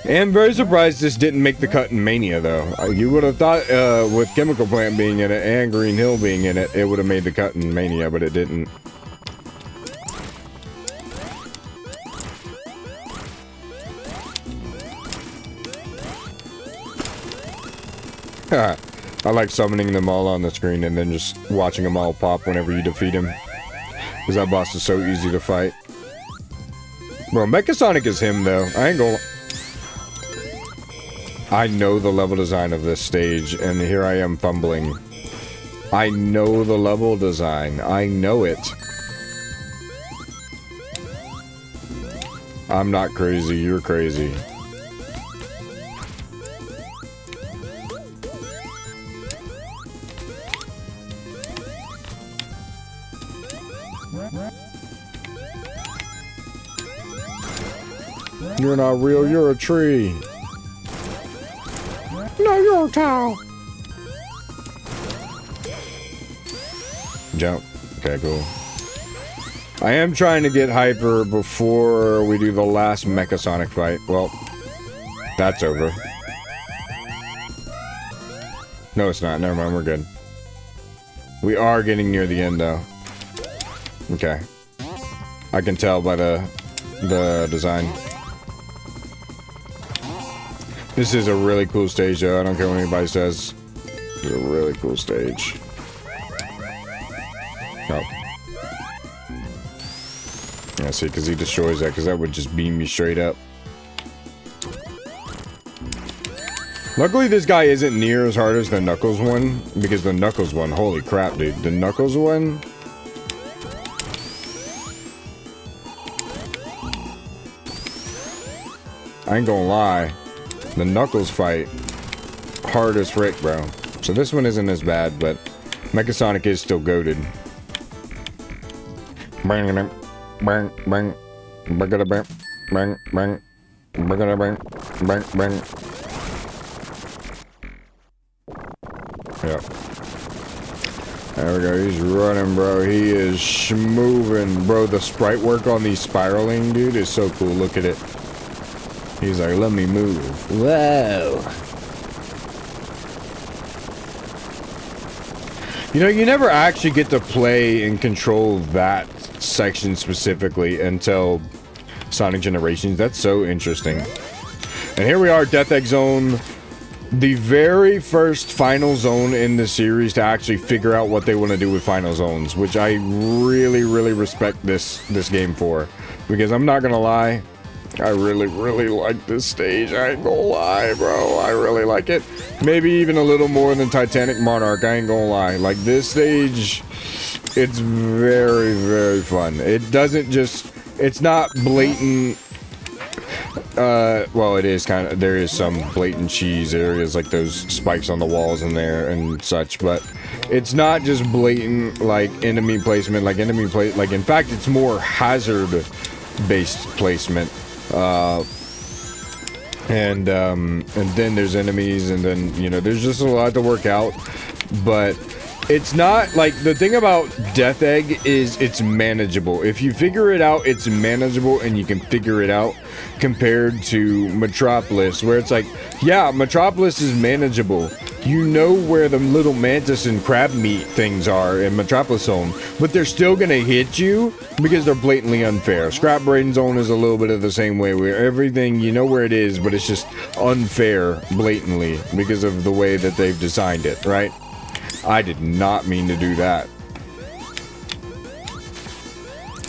S2: And very surprised this didn't make the cut in Mania, though. You would have thought, with Chemical Plant being in it and Green Hill being in it, it would have made the cut in Mania, but it didn't. I like summoning them all on the screen and then just watching them all pop whenever you defeat him. Because that boss is so easy to fight. Bro, Mecha Sonic is him, though. I ain't gonna... I know the level design of this stage, and here I am fumbling. I know the level design. I know it. I'm not crazy. You're crazy. You're not real, you're a tree. No, you're a cow. Jump. Okay, cool. I am trying to get hyper before we do the last Mecha Sonic fight. Well, that's over. No, it's not. Never mind, we're good. We are getting near the end, though. Okay. I can tell by the design. This is a really cool stage, though. I don't care what anybody says. It's a really cool stage. Oh. Yeah, see, because he destroys that, because that would just beam me straight up. Luckily, this guy isn't near as hard as the Knuckles one, because the Knuckles one, holy crap, dude. The Knuckles one... I ain't gonna lie. The Knuckles fight, hard as frick, bro. So this one isn't as bad, but Mecha Sonic is still goated. Bang, bang, bang, bang, bang, bang, bang, bang, bang, bang, bang. Yep. There we go. He's running, bro. He is moving, bro. The sprite work on these spiraling, dude, is so cool. Look at it. He's like, let me move. Whoa. You know, you never actually get to play and control that section specifically until Sonic Generations. That's so interesting. And here we are, Death Egg Zone. The very first final zone in the series to actually figure out what they want to do with final zones, which I really, really respect this game for. Because I'm not going to lie, I really, really like this stage. I ain't gonna lie, bro. I really like it. Maybe even a little more than Titanic Monarch. I ain't gonna lie. Like, this stage, it's very, very fun. It doesn't just... It's not blatant... well, it is kind of... There is some blatant cheese areas, like those spikes on the walls in there and such, but... It's not just blatant, like, enemy placement. Like, in fact, it's more hazard-based placement. And then there's enemies, and then, you know, there's just a lot to work out. But it's not, like, the thing about Death Egg is it's manageable. If you figure it out, it's manageable, and you can figure it out, compared to Metropolis, where it's like, yeah, Metropolis is manageable. You know where the little mantis and crab meat things are in Metropolis Zone, but they're still gonna hit you because they're blatantly unfair. Scrap Brain Zone is a little bit of the same way, where everything, you know where it is, but it's just unfair blatantly because of the way that they've designed it, right? I did not mean to do that.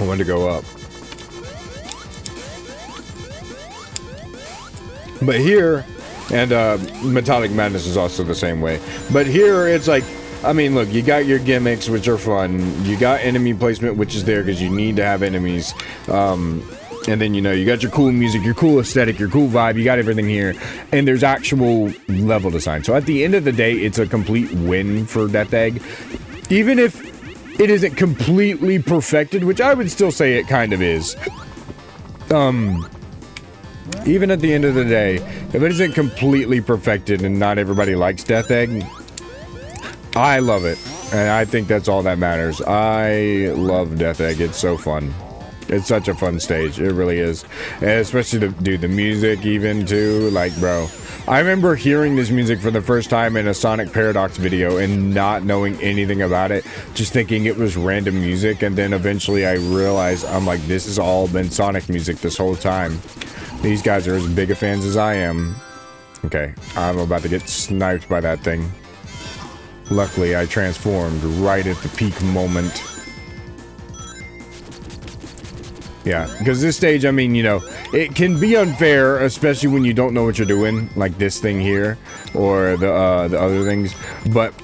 S2: I wanted to go up. But here, and Metallic Madness is also the same way. But here, it's like, I mean, look, you got your gimmicks, which are fun. You got enemy placement, which is there because you need to have enemies. And then, you know, you got your cool music, your cool aesthetic, your cool vibe. You got everything here. And there's actual level design. So at the end of the day, it's a complete win for Death Egg. Even if it isn't completely perfected, which I would still say it kind of is. Even at the end of the day, if it isn't completely perfected and not everybody likes Death Egg, I love it. And I think that's all that matters. I love Death Egg. It's so fun. It's such a fun stage. It really is. And especially the music even too. Like, bro, I remember hearing this music for the first time in a Sonic Paradox video and not knowing anything about it, just thinking it was random music. And then eventually I realized, I'm like, this has all been Sonic music this whole time. These guys are as big a fans as I am. Okay, I'm about to get sniped by that thing. Luckily, I transformed right at the peak moment. Yeah, because this stage, I mean, you know, it can be unfair, especially when you don't know what you're doing, like this thing here, or the other things. But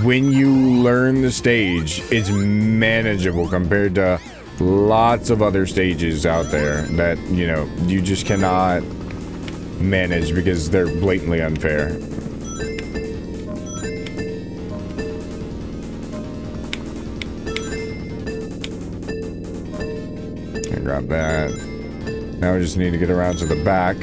S2: when you learn the stage, it's manageable compared to lots of other stages out there that, you know, you just cannot manage because they're blatantly unfair. I grab that. Now we just need to get around to the back.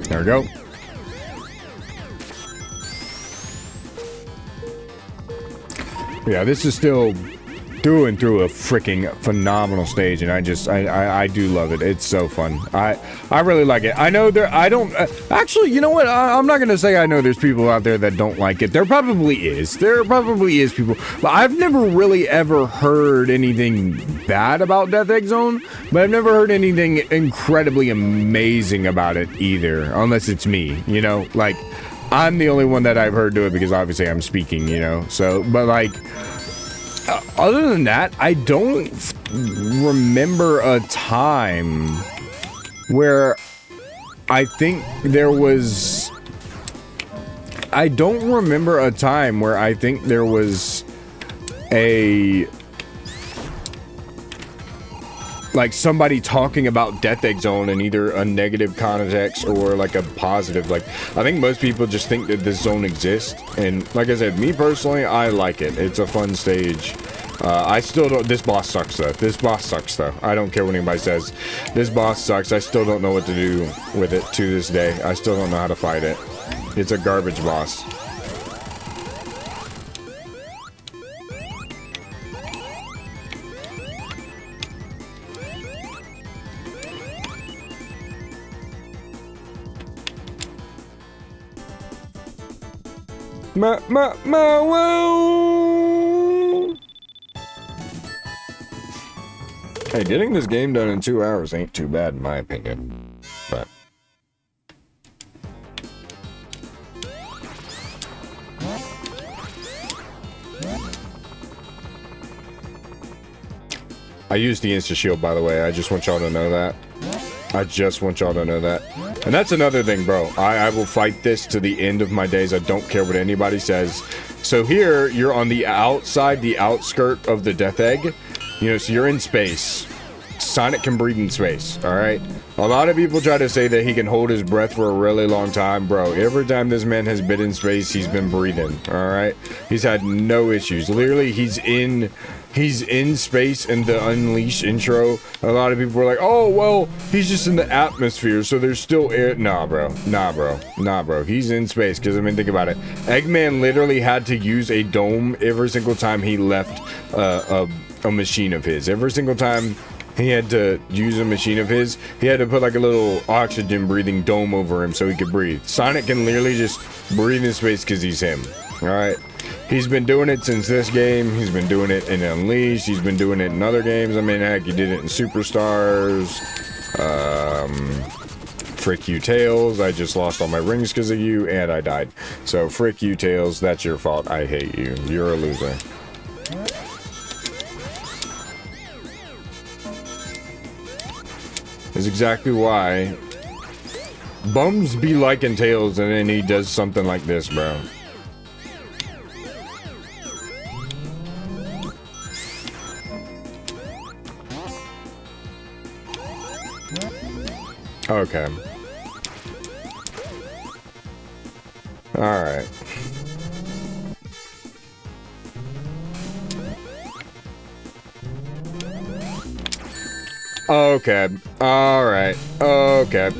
S2: There we go. Yeah, this is still through and through a freaking phenomenal stage, and I do love it. It's so fun. I really like it. I know I don't actually, you know what? I'm not gonna say I know there's people out there that don't like it. There probably is people, but I've never really ever heard anything bad about Death Egg Zone, but I've never heard anything incredibly amazing about it either, unless it's me, you know? Like, I'm the only one that I've heard do it because obviously I'm speaking, you know? So, but like, other than that, I don't remember a time where I think there was... I don't remember a time where I think there was a... like somebody talking about Death Egg Zone in either a negative context or like a positive. Like, I think most people just think that this zone exists, and like I said, me personally, I like it. It's a fun stage. I still don't... This boss sucks though. I don't care what anybody says. This boss sucks. I still don't know what to do with it to this day. I still don't know how to fight it. It's a garbage boss. Hey, getting this game done in 2 hours ain't too bad in my opinion, but... I used the insta shield, by the way. I just want y'all to know that. I just want y'all to know that. And that's another thing, bro. I will fight this to the end of my days. I don't care what anybody says. So here, you're on the outside, the outskirt of the Death Egg. You know, so you're in space. Sonic can breathe in space, alright? A lot of people try to say that he can hold his breath for a really long time. Bro, every time this man has been in space, he's been breathing, alright? He's had no issues. Literally, he's in space in the Unleash intro. A lot of people were like, oh, well, he's just in the atmosphere, so there's still air. Nah, bro. Nah, bro. Nah, bro. He's in space, because, I mean, think about it. Eggman literally had to use a dome every single time he left a machine of his. Every single time he had to use a machine of his, he had to put like a little oxygen breathing dome over him so he could breathe. Sonic can literally just breathe in space because he's him. Alright? He's been doing it since this game. He's been doing it in Unleashed. He's been doing it in other games. I mean, heck, he did it in Superstars. Frick you, Tails. I just lost all my rings because of you, and I died. So, frick you, Tails. That's your fault. I hate you. You're a loser. Is exactly why bums be liking Tails, and then he does something like this, bro. Okay. Alright. Okay. Alright. Okay.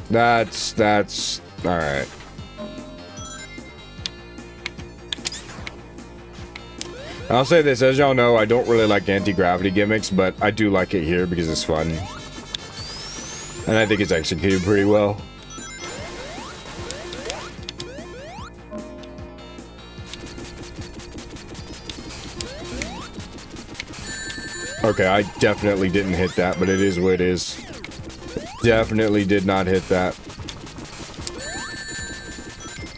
S2: That's alright. I'll say this, as y'all know, I don't really like anti-gravity gimmicks, but I do like it here because it's fun. And I think it's executed pretty well. Okay, I definitely didn't hit that, but it is what it is. Definitely did not hit that.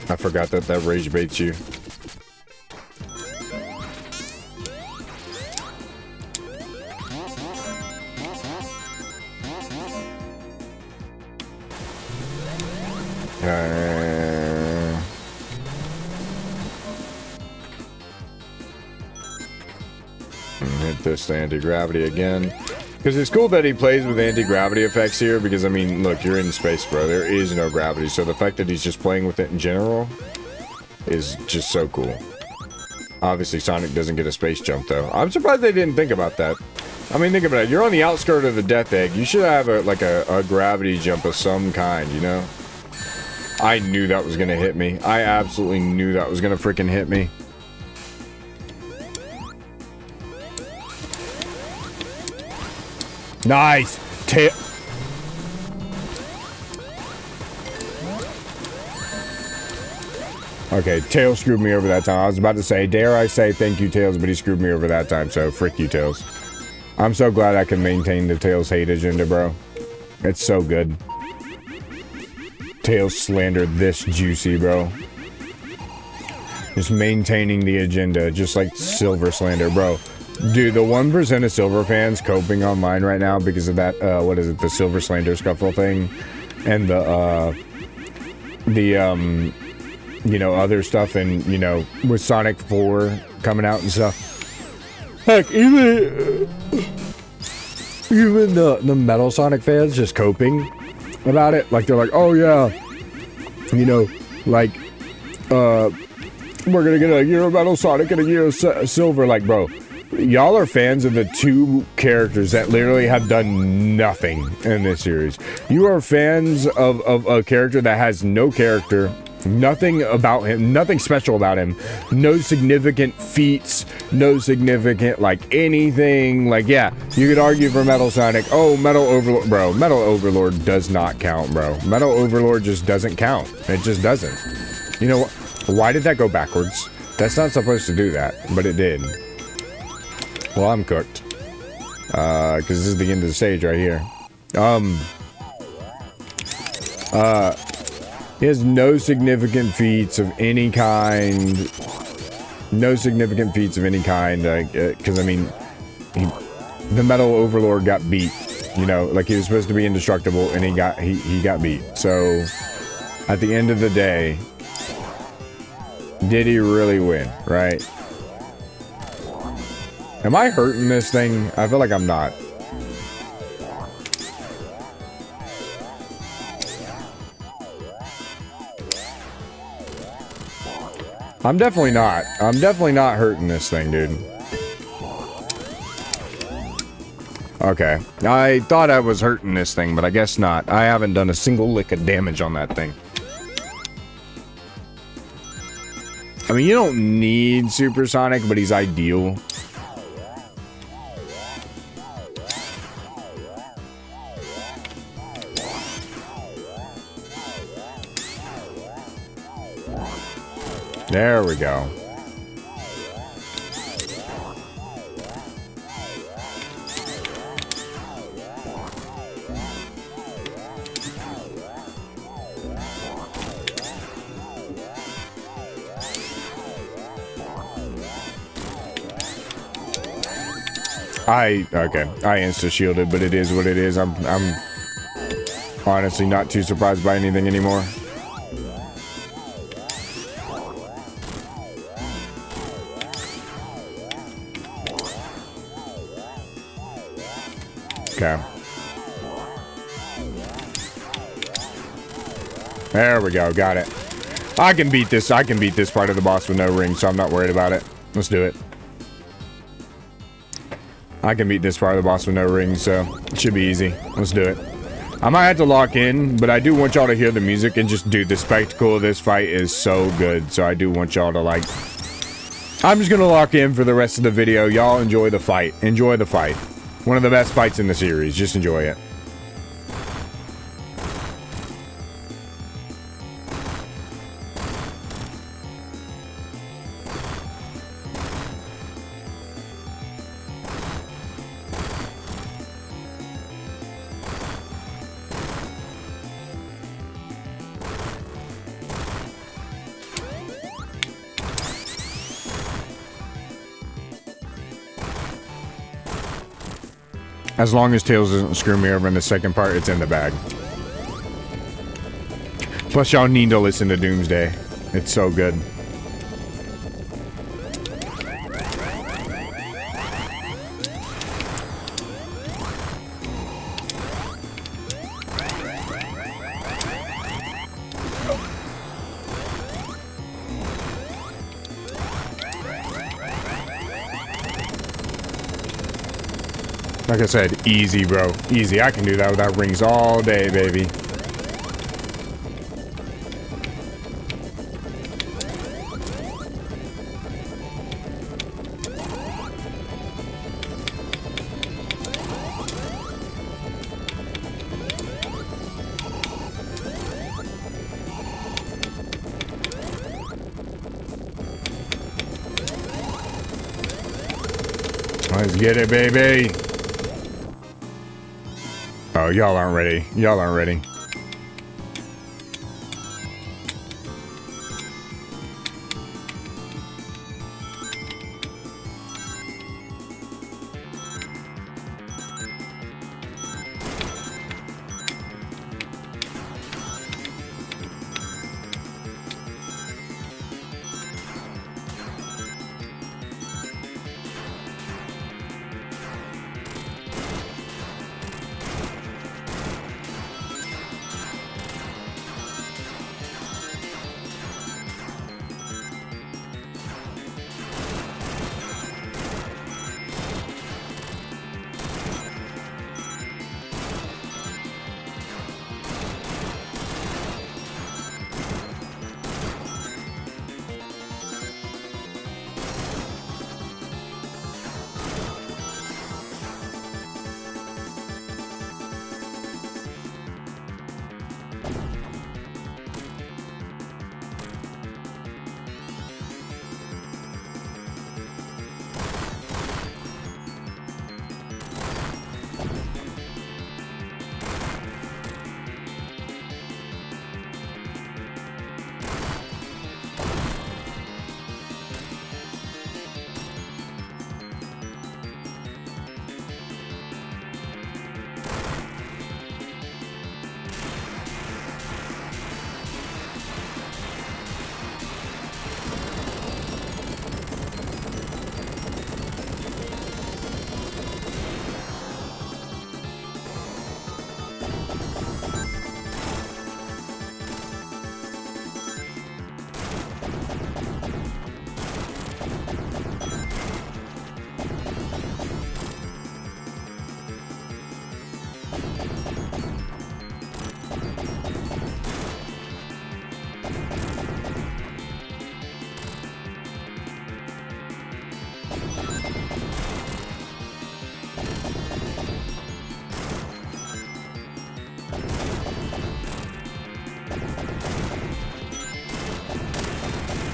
S2: I forgot that that rage baits you. Hit this anti-gravity again. Because it's cool that he plays with anti-gravity effects here, because, I mean, look, you're in space, bro. There is no gravity, so the fact that he's just playing with it in general is just so cool. Obviously, Sonic doesn't get a space jump, though. I'm surprised they didn't think about that. I mean, think about it. You're on the outskirt of the Death Egg. You should have, a gravity jump of some kind, you know? I knew that was gonna hit me. I absolutely knew that was gonna freaking hit me. Nice! Okay, Tails screwed me over that time. I was about to say, dare I say thank you, Tails, but he screwed me over that time, so frick you, Tails. I'm so glad I can maintain the Tails hate agenda, bro. It's so good. Tails slander this juicy, bro. Just maintaining the agenda, just like Silver slander, bro. Dude, the 1% of Silver fans coping online right now because of that, what is it, the Silver slander scuffle thing, and you know, other stuff, and, you know, with Sonic 4 coming out and stuff. Heck, even the Metal Sonic fans just coping about it. Like, they're like, oh yeah, you know, like, we're gonna get a year of Metal Sonic and a year of Silver. Like, bro, y'all are fans of the two characters that literally have done nothing in this series. You are fans of a character that has no character, nothing about him, nothing special about him, no significant feats, no significant, like, anything. Like, yeah, you could argue for Metal Sonic. Oh, Metal Overlord. Bro, Metal Overlord does not count, bro. Metal Overlord just doesn't count. It just doesn't. You know what? Why did that go backwards? That's not supposed to do that, but it did. Well, I'm cooked. Because this is the end of the stage right here. He has no significant feats of any kind. No significant feats of any kind. Because, I mean, the Metal Overlord got beat. You know, like he was supposed to be indestructible, and he got beat. So, at the end of the day, did he really win, right? Am I hurting this thing? I feel like I'm not. I'm definitely not. I'm definitely not hurting this thing, dude. Okay. I thought I was hurting this thing, but I guess not. I haven't done a single lick of damage on that thing. I mean, you don't need Supersonic, but he's ideal. There we go. Okay. I insta-shielded, but it is what it is. I'm honestly not too surprised by anything anymore. Okay. There we go. Got it. I can beat this. I can beat this part of the boss with no ring, so I'm not worried about it. Let's do it. I can beat this part of the boss with no ring, so it should be easy. Let's do it. I might have to lock in, but I do want y'all to hear the music and just, dude, the spectacle of this fight is so good. So I do want y'all to, like... I'm just gonna lock in for the rest of the video. Y'all enjoy the fight. Enjoy the fight. One of the best fights in the series. Just enjoy it. As long as Tails doesn't screw me over in the second part, it's in the bag. Plus, y'all need to listen to Doomsday. It's so good. Like I said, easy, bro. Easy. I can do that without rings all day, baby. Let's get it, baby. Oh, y'all aren't ready. Y'all aren't ready.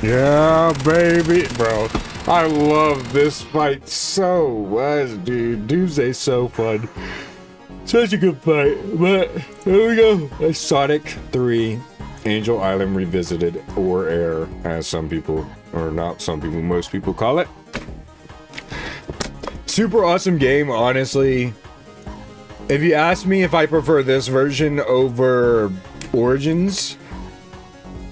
S2: Yeah, baby, bro. I love this fight so much, dude. Doomsday's so fun. Such a good fight. But here we go. It's Sonic 3 Angel Island Revisited, or Air, as some people, or not some people, most people call it. Super awesome game, honestly. If you ask me if I prefer this version over Origins,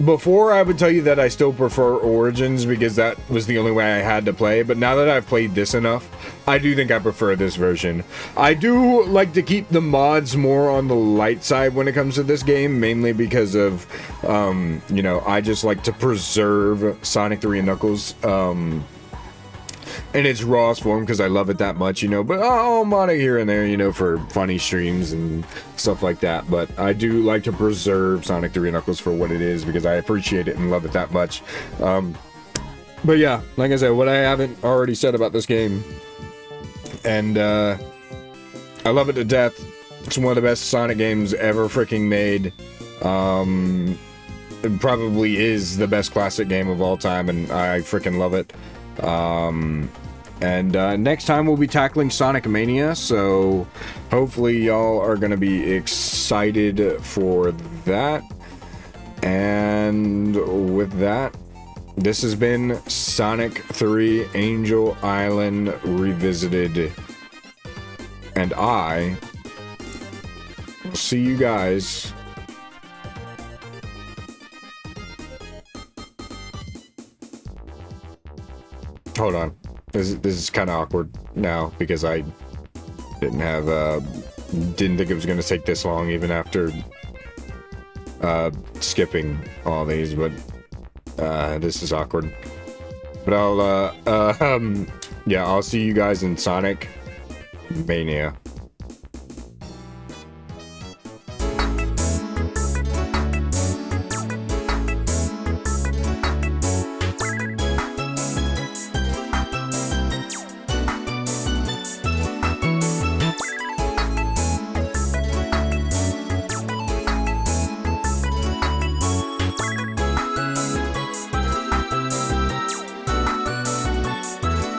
S2: before I would tell you that I still prefer Origins because that was the only way I had to play, but now that I've played this enough, I do think I prefer this version. I do like to keep the mods more on the light side when it comes to this game, mainly because of, you know, I just like to preserve Sonic 3 and Knuckles, in its rawest form because I love it that much, you know, but I'll mod it here and there, you know, for funny streams and stuff like that. But I do like to preserve Sonic 3 and Knuckles for what it is because I appreciate it and love it that much. But yeah, like I said, what I haven't already said about this game, and I love it to death. It's one of the best Sonic games ever freaking made. It probably is the best classic game of all time, and I freaking love it. Next time we'll be tackling Sonic Mania, so hopefully y'all are gonna be excited for that. And with that, this has been Sonic 3 Angel Island Revisited, and I will see you guys hold on. This is kind of awkward now because I didn't have didn't think it was gonna take this long even after skipping all these, but this is awkward. But I'll yeah, I'll see you guys in Sonic Mania.